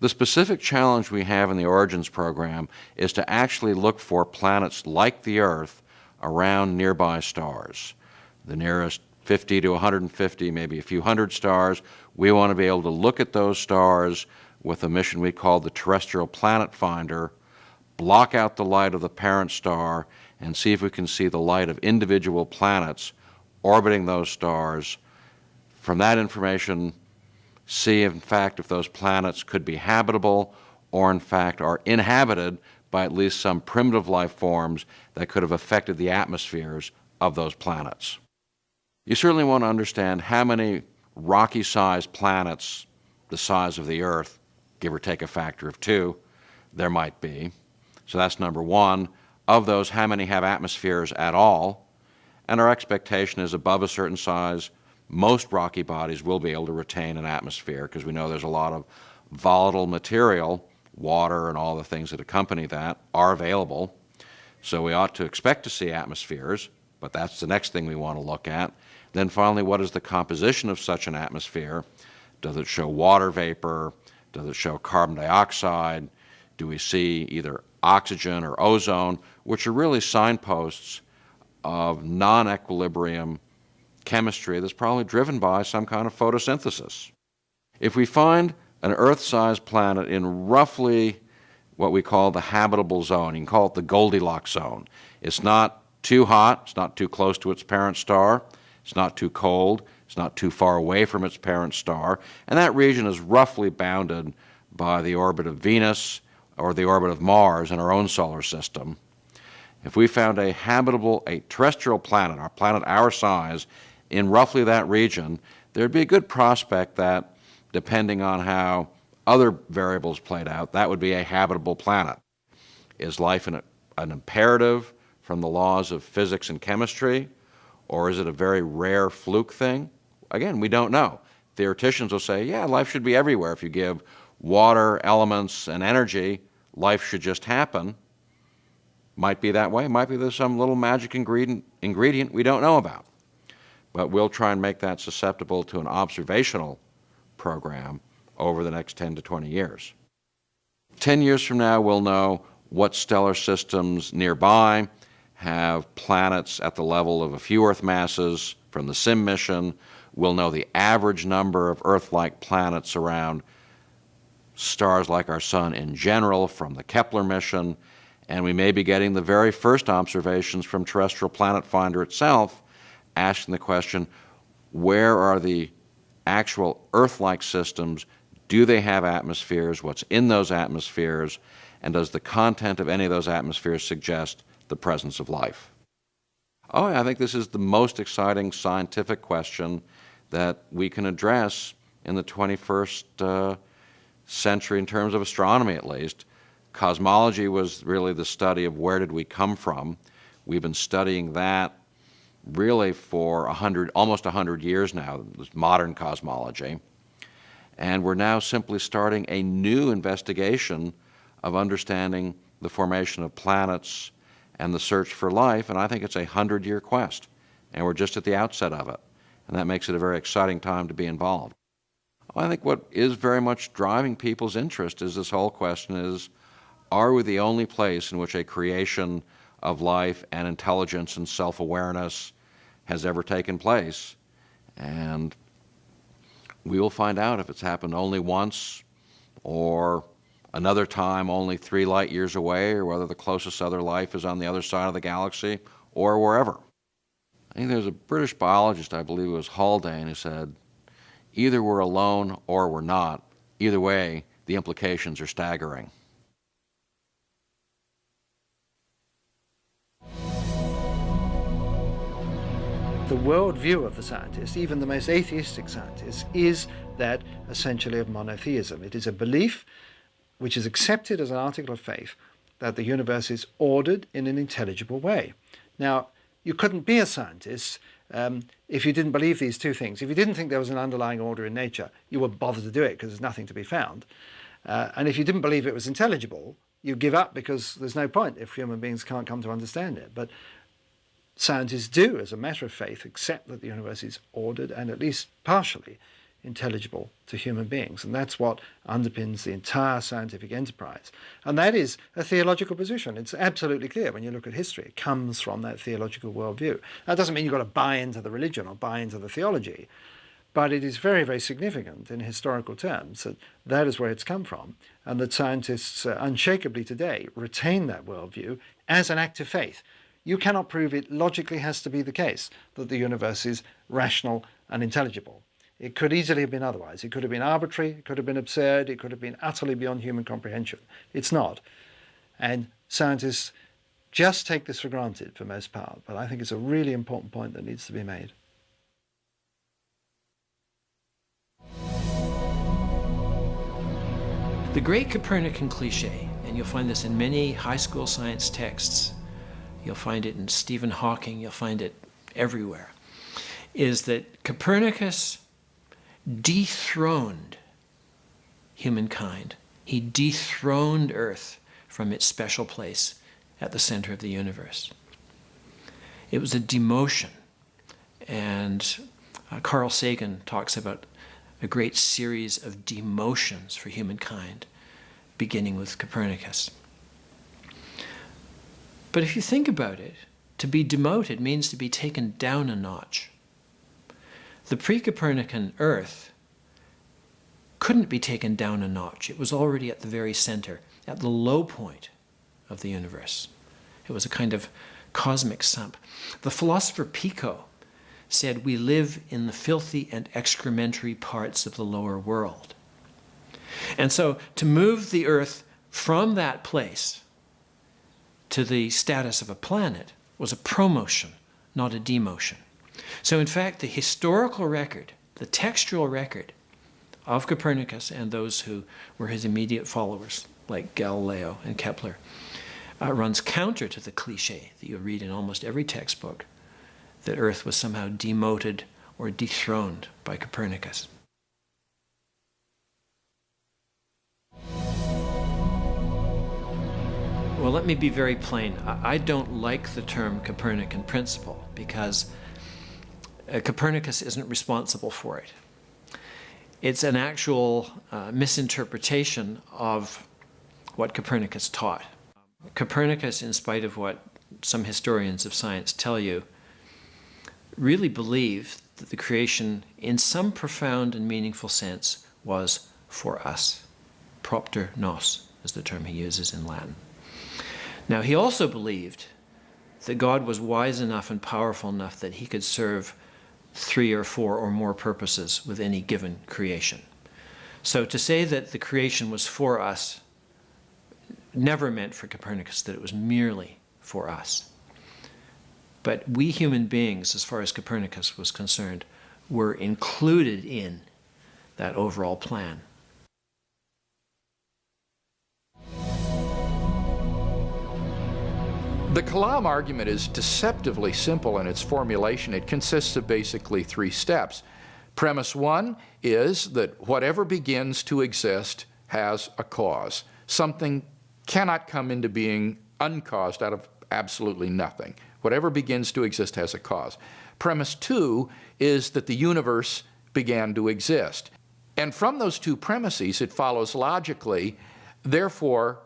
The specific challenge we have in the Origins program is to actually look for planets like the Earth around nearby stars. The nearest 50 to 150, maybe a few hundred stars. We want to be able to look at those stars with a mission we call the Terrestrial Planet Finder, block out the light of the parent star, and see if we can see the light of individual planets orbiting those stars. From that information, see in fact if those planets could be habitable or in fact are inhabited by at least some primitive life forms that could have affected the atmospheres of those planets. You certainly want to understand how many rocky-sized planets the size of the Earth, give or take a factor of 2, there might be. So that's number one. Of those, how many have atmospheres at all? And our expectation is above a certain size, most rocky bodies will be able to retain an atmosphere because we know there's a lot of volatile material, water and all the things that accompany that are available. So we ought to expect to see atmospheres, but that's the next thing we want to look at. Then finally, what is the composition of such an atmosphere? Does it show water vapor? Does it show carbon dioxide? Do we see either oxygen or ozone, which are really signposts of non-equilibrium chemistry that's probably driven by some kind of photosynthesis? If we find an Earth-sized planet in roughly what we call the habitable zone, you can call it the Goldilocks zone. It's not too hot, it's not too close to its parent star, it's not too cold, it's not too far away from its parent star, and that region is roughly bounded by the orbit of Venus or the orbit of Mars in our own solar system. If we found a habitable, a terrestrial planet, our planet our size, in roughly that region, there'd be a good prospect that, depending on how other variables played out, that would be a habitable planet. Is life an imperative from the laws of physics and chemistry, or is it a very rare fluke thing? Again, we don't know. Theoreticians will say, yeah, life should be everywhere. If you give water, elements, and energy, life should just happen. Might be that way. Might be there's some little magic ingredient we don't know about. But we'll try and make that susceptible to an observational program over the next 10 to 20 years. 10 years from now, we'll know what stellar systems nearby have planets at the level of a few Earth masses from the SIM mission. We'll know the average number of Earth-like planets around stars like our Sun in general from the Kepler mission, and we may be getting the very first observations from Terrestrial Planet Finder itself, asking the question, where are the actual Earth-like systems? Do they have atmospheres? What's in those atmospheres? And does the content of any of those atmospheres suggest the presence of life? Oh, I think this is the most exciting scientific question that we can address in the 21st century in terms of astronomy, at least. Cosmology was really the study of where did we come from. We've been studying that really for almost 100 years now, this modern cosmology. And we're now simply starting a new investigation of understanding the formation of planets and the search for life, and I think it's a 100-year quest, and we're just at the outset of it, and that makes it a very exciting time to be involved. I think what is very much driving people's interest is this whole question is, are we the only place in which a creation of life and intelligence and self-awareness has ever taken place? And we will find out if it's happened only once or another time only 3 light years away, or whether the closest other life is on the other side of the galaxy or wherever. I think there's a British biologist, I believe it was Haldane, who said, either we're alone or we're not. Either way, the implications are staggering. The worldview of the scientists, even the most atheistic scientists, is that essentially of monotheism. It is a belief which is accepted as an article of faith that the universe is ordered in an intelligible way. Now, you couldn't be a scientist if you didn't believe these two things. If you didn't think there was an underlying order in nature, you wouldn't bother to do it because there's nothing to be found. And if you didn't believe it was intelligible, you give up because there's no point if human beings can't come to understand it. But scientists do, as a matter of faith, accept that the universe is ordered and at least partially intelligible to human beings. And that's what underpins the entire scientific enterprise. And that is a theological position. It's absolutely clear when you look at history. It comes from that theological worldview. That doesn't mean you've got to buy into the religion or buy into the theology, but it is very, very significant in historical terms that that is where it's come from, and that scientists unshakably today retain that worldview as an act of faith. You cannot prove it logically has to be the case that the universe is rational and intelligible. It could easily have been otherwise. It could have been arbitrary, it could have been absurd, it could have been utterly beyond human comprehension. It's not. And scientists just take this for granted for most part, but I think it's a really important point that needs to be made. The great Copernican cliché, and you'll find this in many high school science texts, you'll find it in Stephen Hawking, you'll find it everywhere, is that Copernicus dethroned humankind. He dethroned Earth from its special place at the center of the universe. It was a demotion. And Carl Sagan talks about a great series of demotions for humankind, beginning with Copernicus. But if you think about it, to be demoted means to be taken down a notch. The pre-Copernican Earth couldn't be taken down a notch. It was already at the very center, at the low point of the universe. It was a kind of cosmic sump. The philosopher Pico said, "We live in the filthy and excrementary parts of the lower world." And so to move the Earth from that place to the status of a planet was a promotion, not a demotion. So in fact, the historical record, the textual record of Copernicus and those who were his immediate followers, like Galileo and Kepler, runs counter to the cliché that you read in almost every textbook, that Earth was somehow demoted or dethroned by Copernicus. Well, let me be very plain. I don't like the term Copernican principle because Copernicus isn't responsible for it. It's an actual misinterpretation of what Copernicus taught. Copernicus, in spite of what some historians of science tell you, really believed that the creation, in some profound and meaningful sense, was for us. Propter nos is the term he uses in Latin. Now, he also believed that God was wise enough and powerful enough that he could serve 3 or 4 or more purposes with any given creation. So to say that the creation was for us never meant for Copernicus that it was merely for us. But we human beings, as far as Copernicus was concerned, were included in that overall plan. The Kalam argument is deceptively simple in its formulation. It consists of basically 3 steps. Premise 1 is that whatever begins to exist has a cause. Something cannot come into being uncaused out of absolutely nothing. Whatever begins to exist has a cause. Premise 2 is that the universe began to exist. And from those 2 premises, it follows logically, therefore,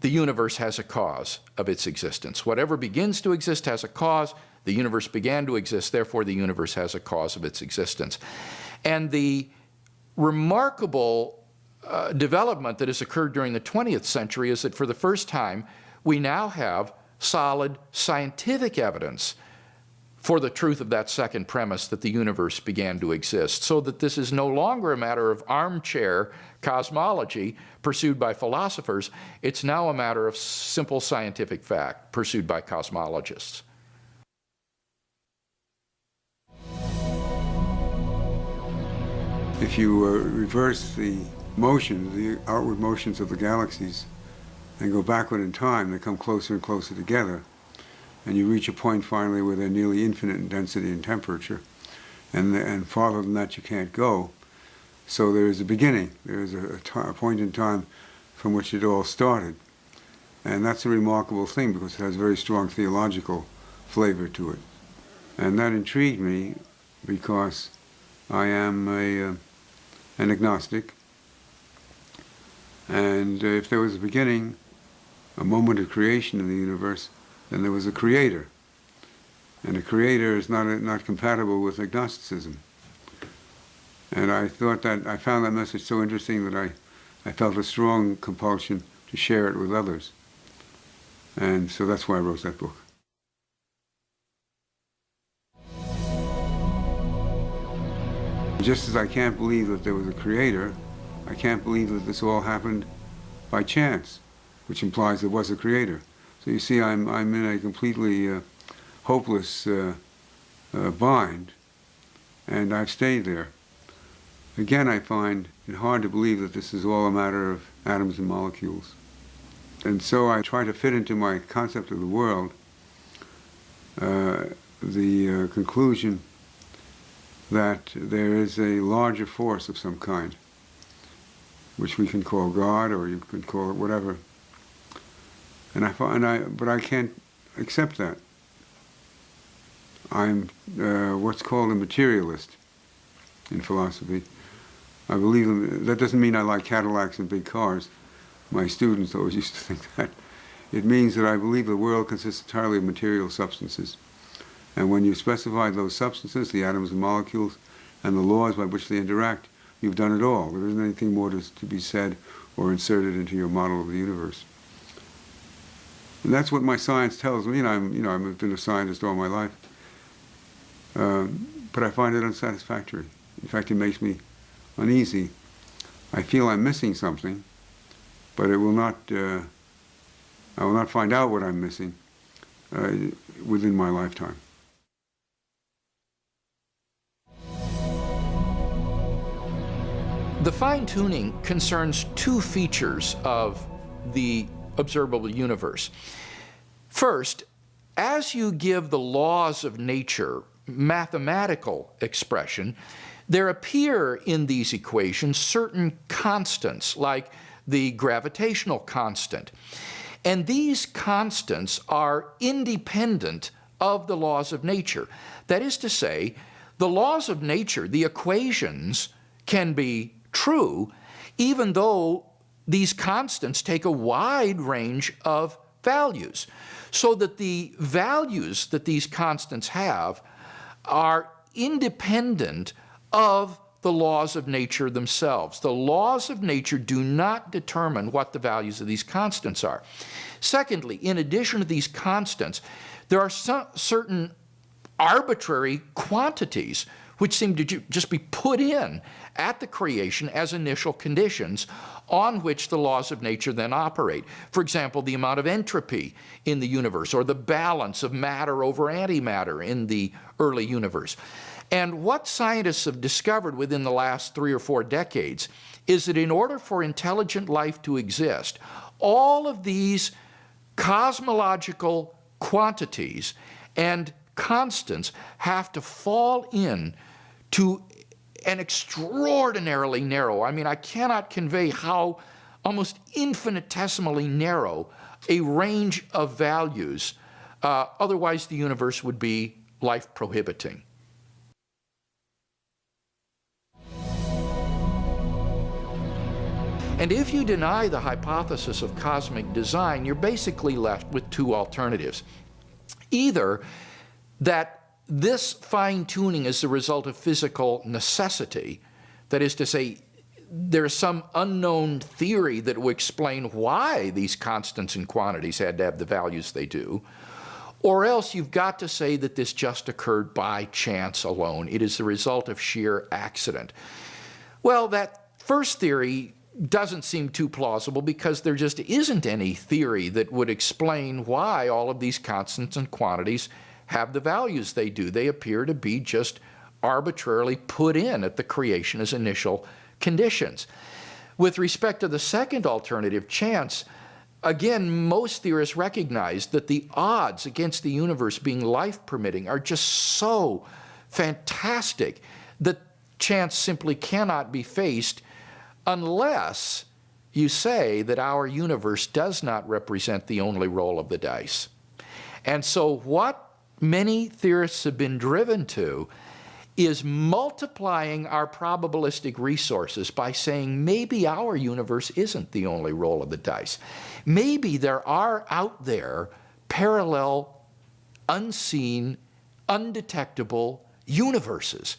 the universe has a cause of its existence. Whatever begins to exist has a cause. The universe began to exist, therefore the universe has a cause of its existence. And the remarkable development that has occurred during the 20th century is that for the first time, we now have solid scientific evidence for the truth of that second premise that the universe began to exist, so that this is no longer a matter of armchair cosmology pursued by philosophers. It's now a matter of simple scientific fact pursued by cosmologists. If you reverse the motions, the outward motions of the galaxies, and go backward in time, they come closer and closer together. And you reach a point finally where they're nearly infinite in density and temperature. And farther than that you can't go. So there is a beginning. There is a point in time from which it all started. And that's a remarkable thing because it has a very strong theological flavor to it. And that intrigued me because I am a and agnostic. And if there was a beginning, a moment of creation in the universe, then there was a creator. And a creator is not compatible with agnosticism. And I found that message so interesting that I felt a strong compulsion to share it with others. And so that's why I wrote that book. Just as I can't believe that there was a creator, I can't believe that this all happened by chance, which implies there was a creator. So you see, I'm in a completely hopeless bind, and I've stayed there. Again, I find it hard to believe that this is all a matter of atoms and molecules. And so I try to fit into my concept of the world the conclusion that there is a larger force of some kind, which we can call God, or you can call it whatever. But I can't accept that. I'm what's called a materialist in philosophy. I believe that doesn't mean I like Cadillacs and big cars. My students always used to think that. It means that I believe the world consists entirely of material substances. And when you specify those substances, the atoms and molecules, and the laws by which they interact, you've done it all. There isn't anything more to be said or inserted into your model of the universe. And that's what my science tells me, and I've been a scientist all my life. But I find it unsatisfactory. In fact, it makes me uneasy. I feel I'm missing something, but it will not. I will not find out what I'm missing within my lifetime. The fine-tuning concerns two features of the observable universe. First, as you give the laws of nature mathematical expression, there appear in these equations certain constants, like the gravitational constant. And these constants are independent of the laws of nature. That is to say, the laws of nature, the equations, can be true, even though these constants take a wide range of values, so that the values that these constants have are independent of the laws of nature themselves. The laws of nature do not determine what the values of these constants are. Secondly, in addition to these constants, there are certain arbitrary quantities which seem to just be put in at the creation as initial conditions on which the laws of nature then operate. For example, the amount of entropy in the universe, or the balance of matter over antimatter in the early universe. And what scientists have discovered within the last 3 or 4 decades is that in order for intelligent life to exist, all of these cosmological quantities and constants have to fall in to an extraordinarily narrow, I cannot convey how almost infinitesimally narrow a range of values. Otherwise, the universe would be life prohibiting. And if you deny the hypothesis of cosmic design, you're basically left with two alternatives. Either that this fine-tuning is the result of physical necessity, that is to say, there's some unknown theory that will explain why these constants and quantities had to have the values they do, or else you've got to say that this just occurred by chance alone. It is the result of sheer accident. Well, that first theory doesn't seem too plausible because there just isn't any theory that would explain why all of these constants and quantities have the values they do. They appear to be just arbitrarily put in at the creation as initial conditions. With respect to the second alternative, chance, again, most theorists recognize that the odds against the universe being life-permitting are just so fantastic that chance simply cannot be faced unless you say that our universe does not represent the only roll of the dice. And so what many theorists have been driven to is multiplying our probabilistic resources by saying maybe our universe isn't the only roll of the dice. Maybe there are out there parallel, unseen, undetectable universes,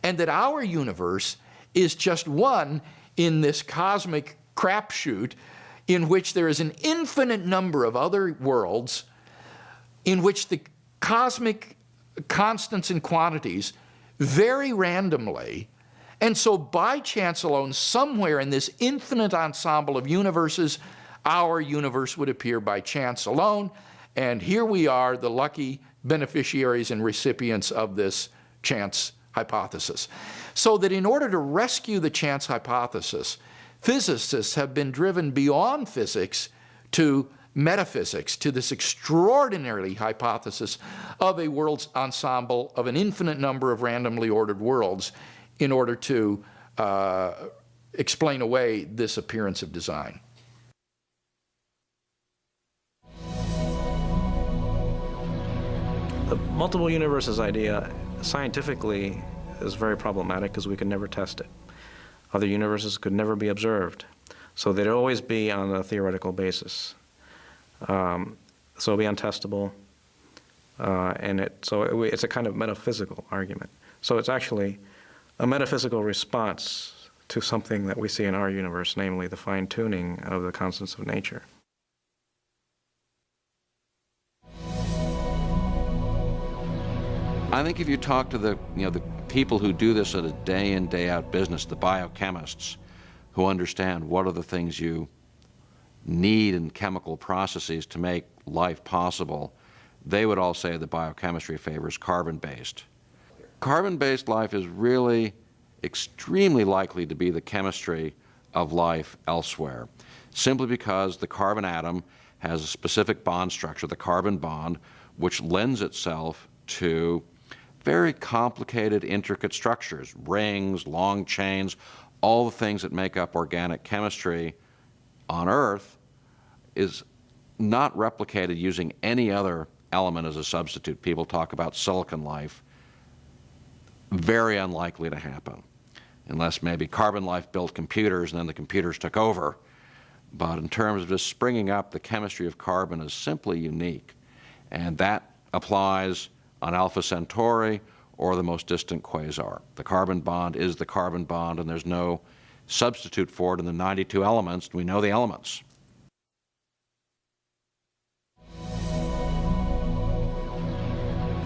and that our universe is just one in this cosmic crapshoot in which there is an infinite number of other worlds in which the cosmic constants and quantities vary randomly, and so by chance alone, somewhere in this infinite ensemble of universes, our universe would appear by chance alone, and here we are, the lucky beneficiaries and recipients of this chance hypothesis. So that in order to rescue the chance hypothesis, physicists have been driven beyond physics to metaphysics, to this extraordinary hypothesis of a world's ensemble of an infinite number of randomly ordered worlds in order to explain away this appearance of design. The multiple universes idea scientifically is very problematic because we could never test it. Other universes could never be observed, so they'd always be on a theoretical basis. So it'll be untestable, and it's a kind of metaphysical argument. So it's actually a metaphysical response to something that we see in our universe, namely the fine-tuning of the constants of nature. I think if you talk to the people who do this at a day in, day out business, the biochemists who understand what are the things you need in chemical processes to make life possible, they would all say that biochemistry favors carbon-based. Carbon-based life is really extremely likely to be the chemistry of life elsewhere, simply because the carbon atom has a specific bond structure, the carbon bond, which lends itself to very complicated, intricate structures, rings, long chains, all the things that make up organic chemistry on Earth is not replicated using any other element as a substitute. People talk about silicon life. Very unlikely to happen, unless maybe carbon life built computers and then the computers took over. But in terms of just springing up, the chemistry of carbon is simply unique. And that applies on Alpha Centauri or the most distant quasar. The carbon bond is the carbon bond, and there's no substitute for it in the 92 elements. We know the elements.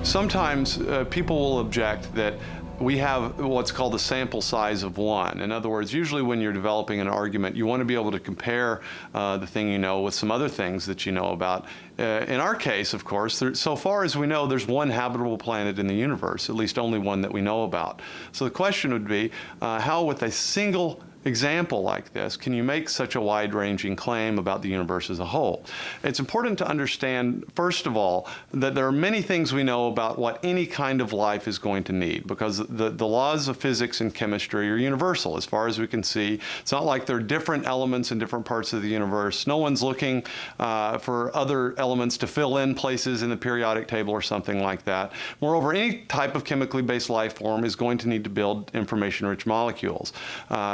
Sometimes people will object that we have what's called a sample size of one. In other words, usually when you're developing an argument, you want to be able to compare the thing you know with some other things that you know about. In our case, of course, so far as we know, there's one habitable planet in the universe, at least only one that we know about. So the question would be, how with a single example like this can you make such a wide-ranging claim about the universe as a whole? It's important to understand, first of all, that there are many things we know about what any kind of life is going to need, because the laws of physics and chemistry are universal as far as we can see. It's not like there are different elements in different parts of the universe. No one's looking for other elements to fill in places in the periodic table or something like that. Moreover, any type of chemically based life form is going to need to build information-rich molecules.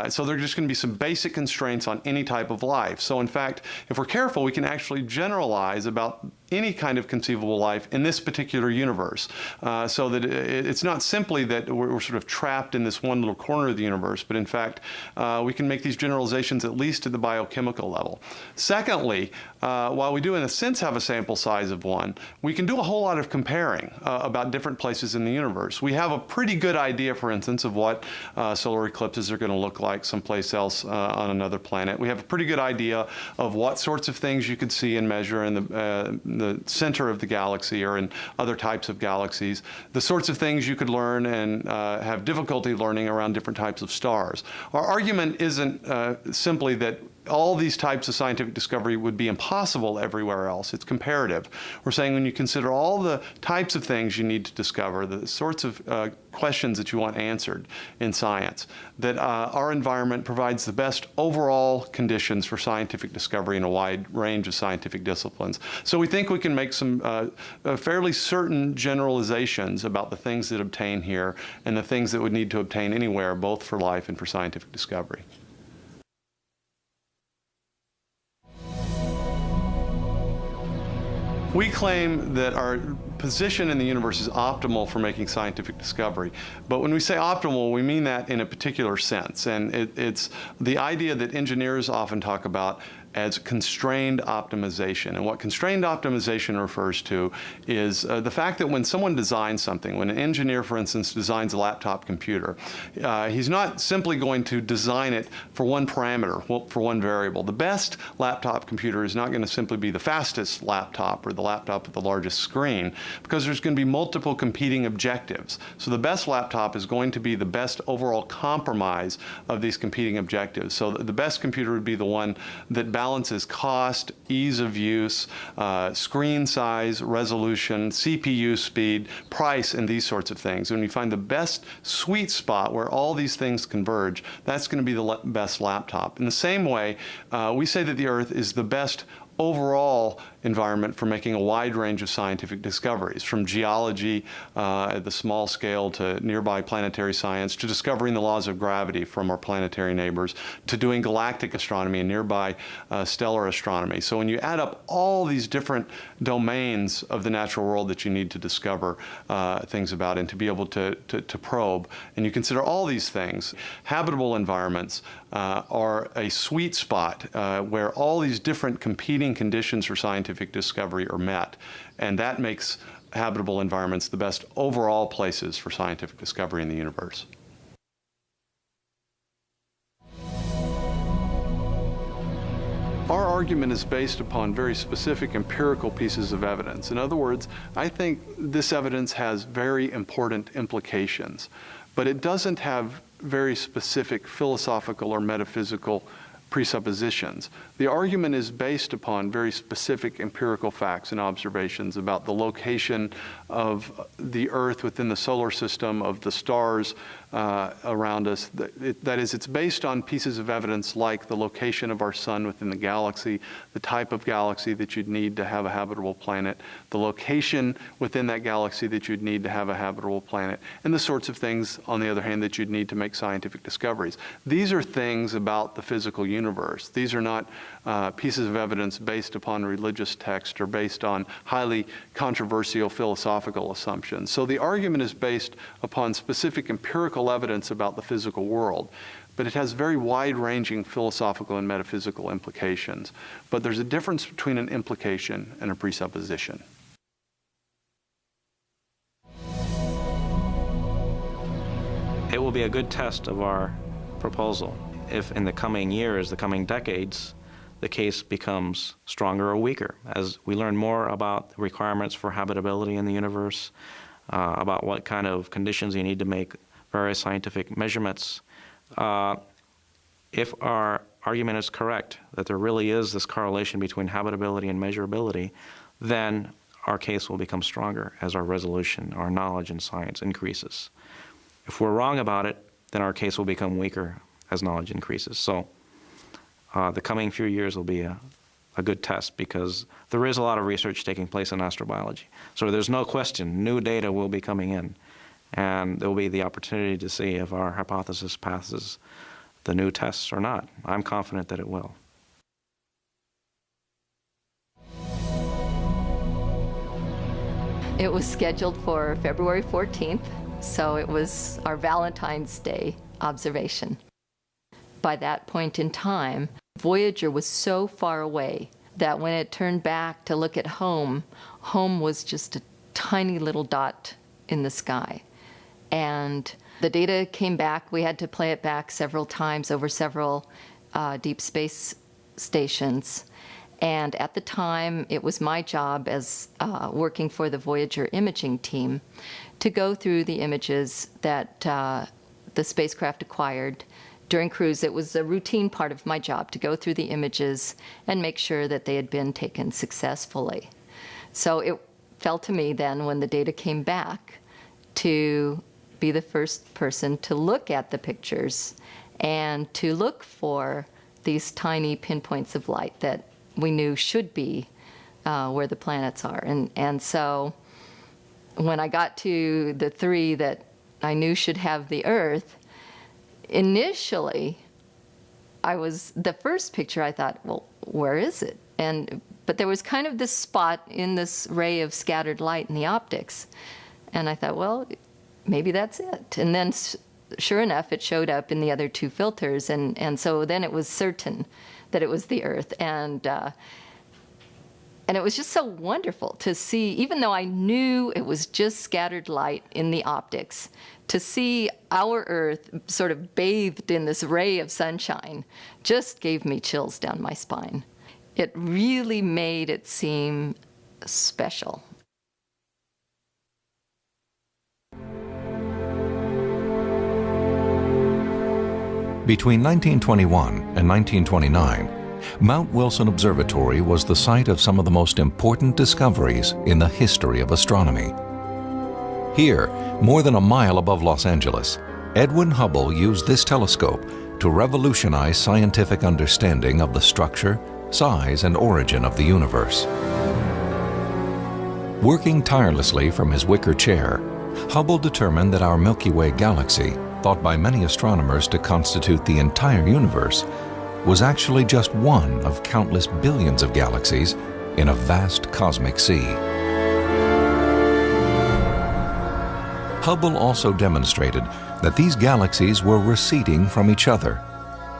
So there just going to be some basic constraints on any type of life. So in fact, if we're careful, we can actually generalize about any kind of conceivable life in this particular universe, so that it's not simply that we're sort of trapped in this one little corner of the universe, but in fact, we can make these generalizations at least at the biochemical level. Secondly, while we do in a sense have a sample size of one, we can do a whole lot of comparing about different places in the universe. We have a pretty good idea, for instance, of what solar eclipses are going to look like someplace else on another planet. We have a pretty good idea of what sorts of things you could see and measure in the center of the galaxy or in other types of galaxies, the sorts of things you could learn and have difficulty learning around different types of stars. Our argument isn't simply that all these types of scientific discovery would be impossible everywhere else. It's comparative. We're saying when you consider all the types of things you need to discover, the sorts of questions that you want answered in science, that our environment provides the best overall conditions for scientific discovery in a wide range of scientific disciplines. So we think we can make some fairly certain generalizations about the things that obtain here and the things that would need to obtain anywhere, both for life and for scientific discovery. We claim that our position in the universe is optimal for making scientific discovery. But when we say optimal, we mean that in a particular sense. And it's the idea that engineers often talk about as constrained optimization. And what constrained optimization refers to is the fact that when someone designs something, when an engineer, for instance, designs a laptop computer, he's not simply going to design it for one parameter, for one variable. The best laptop computer is not going to simply be the fastest laptop or the laptop with the largest screen, because there's going to be multiple competing objectives. So the best laptop is going to be the best overall compromise of these competing objectives. So the best computer would be the one that balances cost, ease of use, screen size, resolution, CPU speed, price, and these sorts of things. When you find the best sweet spot where all these things converge, that's going to be the best laptop. In the same way, we say that the Earth is the best overall environment for making a wide range of scientific discoveries, from geology at the small scale to nearby planetary science, to discovering the laws of gravity from our planetary neighbors, to doing galactic astronomy and nearby stellar astronomy. So when you add up all these different domains of the natural world that you need to discover things about and to be able to probe, and you consider all these things, habitable environments are a sweet spot where all these different competing conditions for scientific discovery are met, and that makes habitable environments the best overall places for scientific discovery in the universe. Our argument is based upon very specific empirical pieces of evidence. In other words, I think this evidence has very important implications, but it doesn't have very specific philosophical or metaphysical presuppositions. The argument is based upon very specific empirical facts and observations about the location of the Earth within the solar system, of the stars around us. That is, it's based on pieces of evidence like the location of our sun within the galaxy, the type of galaxy that you'd need to have a habitable planet, the location within that galaxy that you'd need to have a habitable planet, and the sorts of things, on the other hand, that you'd need to make scientific discoveries. These are things about the physical universe. These are not pieces of evidence based upon religious text or based on highly controversial philosophical assumptions. So the argument is based upon specific empirical evidence about the physical world, but it has very wide-ranging philosophical and metaphysical implications. But there's a difference between an implication and a presupposition. It will be a good test of our proposal if in the coming years, the coming decades, the case becomes stronger or weaker. As we learn more about the requirements for habitability in the universe, about what kind of conditions you need to make various scientific measurements, if our argument is correct, that there really is this correlation between habitability and measurability, then our case will become stronger as our resolution, our knowledge in science increases. If we're wrong about it, then our case will become weaker as knowledge increases. So the coming few years will be a good test, because there is a lot of research taking place in astrobiology. So there's no question new data will be coming in, and there will be the opportunity to see if our hypothesis passes the new tests or not. I'm confident that it will. It was scheduled for February 14th, so it was our Valentine's Day observation. By that point in time, Voyager was so far away that when it turned back to look at home, home was just a tiny little dot in the sky. And the data came back. We had to play it back several times over several deep space stations. And at the time, it was my job as working for the Voyager imaging team to go through the images that the spacecraft acquired during cruise, it was a routine part of my job to go through the images and make sure that they had been taken successfully. So it fell to me then, when the data came back, to be the first person to look at the pictures and to look for these tiny pinpoints of light that we knew should be where the planets are. And so when I got to the 3 that I knew should have the Earth, initially, the first picture I thought, well, where is it? But there was kind of this spot in this ray of scattered light in the optics. And I thought, well, maybe that's it. And then sure enough, it showed up in the other 2 filters. And so then it was certain that it was the Earth. And it was just so wonderful to see, even though I knew it was just scattered light in the optics, to see our Earth sort of bathed in this ray of sunshine just gave me chills down my spine. It really made it seem special. Between 1921 and 1929, Mount Wilson Observatory was the site of some of the most important discoveries in the history of astronomy. Here, more than a mile above Los Angeles, Edwin Hubble used this telescope to revolutionize scientific understanding of the structure, size, and origin of the universe. Working tirelessly from his wicker chair, Hubble determined that our Milky Way galaxy, thought by many astronomers to constitute the entire universe, was actually just one of countless billions of galaxies in a vast cosmic sea. Hubble also demonstrated that these galaxies were receding from each other,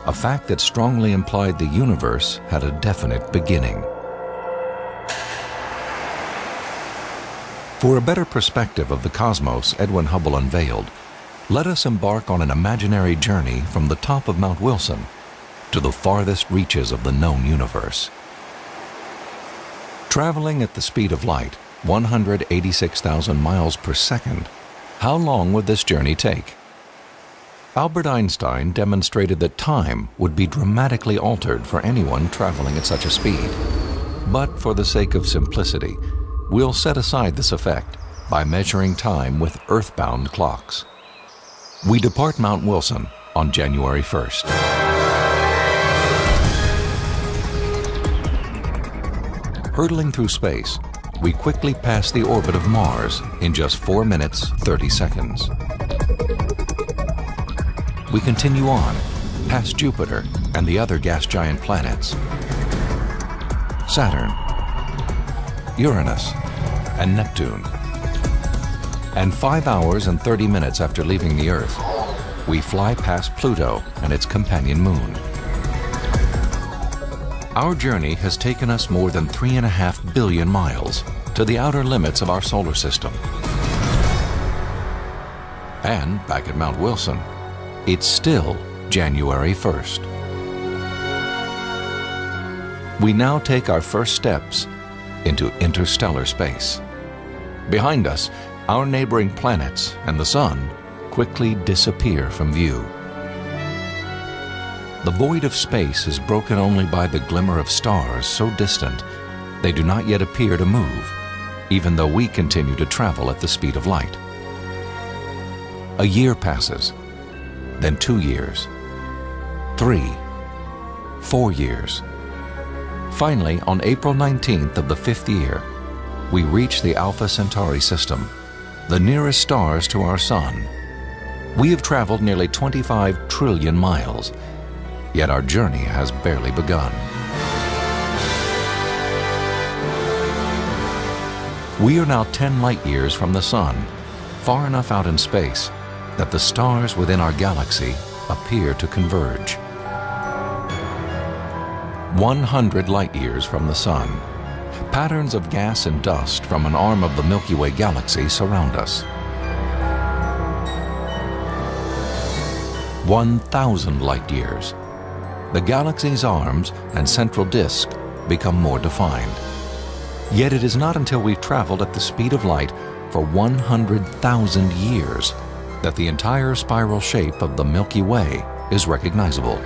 a fact that strongly implied the universe had a definite beginning. For a better perspective of the cosmos Edwin Hubble unveiled, let us embark on an imaginary journey from the top of Mount Wilson to the farthest reaches of the known universe. Traveling at the speed of light, 186,000 miles per second, how long would this journey take? Albert Einstein demonstrated that time would be dramatically altered for anyone traveling at such a speed. But for the sake of simplicity, we'll set aside this effect by measuring time with earthbound clocks. We depart Mount Wilson on January 1st. Hurtling through space, we quickly pass the orbit of Mars in just 4 minutes, 30 seconds. We continue on, past Jupiter and the other gas giant planets, Saturn, Uranus, and Neptune. And 5 hours and 30 minutes after leaving the Earth, we fly past Pluto and its companion moon. Our journey has taken us more than 3.5 billion miles to the outer limits of our solar system. And back at Mount Wilson, it's still January 1st. We now take our first steps into interstellar space. Behind us, our neighboring planets and the Sun quickly disappear from view. The void of space is broken only by the glimmer of stars so distant they do not yet appear to move, even though we continue to travel at the speed of light. A year passes, then 2 years, 3, 4 years. Finally, on April 19th of the 5th year, we reach the Alpha Centauri system, the nearest stars to our Sun. We have traveled nearly 25 trillion miles, yet our journey has barely begun. We are now 10 light years from the Sun, far enough out in space that the stars within our galaxy appear to converge. 100 light years from the Sun, patterns of gas and dust from an arm of the Milky Way galaxy surround us. 1,000 light years. The galaxy's arms and central disk become more defined. Yet it is not until we've traveled at the speed of light for 100,000 years that the entire spiral shape of the Milky Way is recognizable.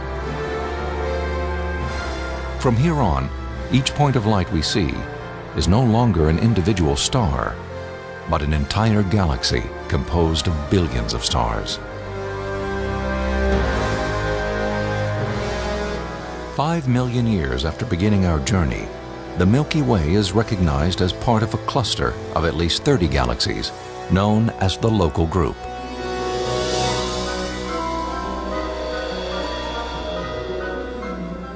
From here on, each point of light we see is no longer an individual star, but an entire galaxy composed of billions of stars. 5 million years after beginning our journey, the Milky Way is recognized as part of a cluster of at least 30 galaxies, known as the Local Group.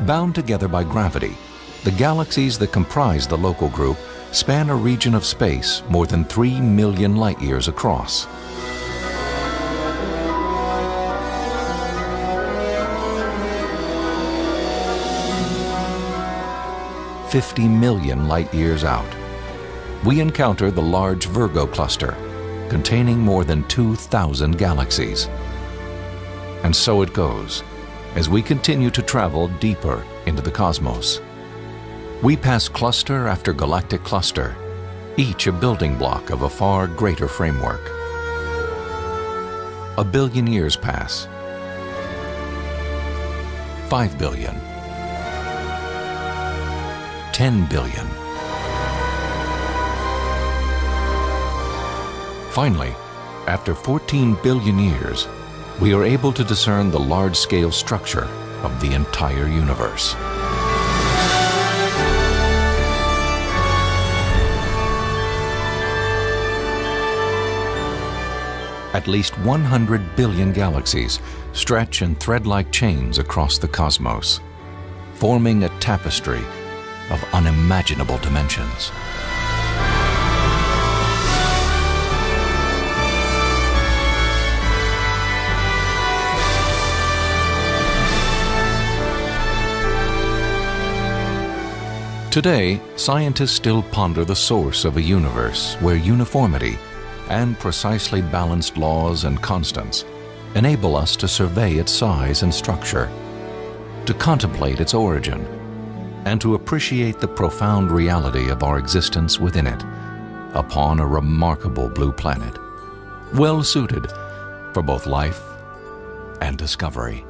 Bound together by gravity, the galaxies that comprise the Local Group span a region of space more than 3 million light-years across. "50 million light-years out, we encounter the large Virgo cluster, containing more than 2,000 galaxies. And so it goes, as we continue to travel deeper into the cosmos. We pass cluster after galactic cluster, each a building block of a far greater framework. 1 billion years pass. 5 billion. 10 billion. Finally, after 14 billion years, we are able to discern the large-scale structure of the entire universe. At least 100 billion galaxies stretch in thread-like chains across the cosmos, forming a tapestry of unimaginable dimensions. Today, scientists still ponder the source of a universe where uniformity and precisely balanced laws and constants enable us to survey its size and structure, to contemplate its origin, and to appreciate the profound reality of our existence within it, upon a remarkable blue planet, well suited for both life and discovery.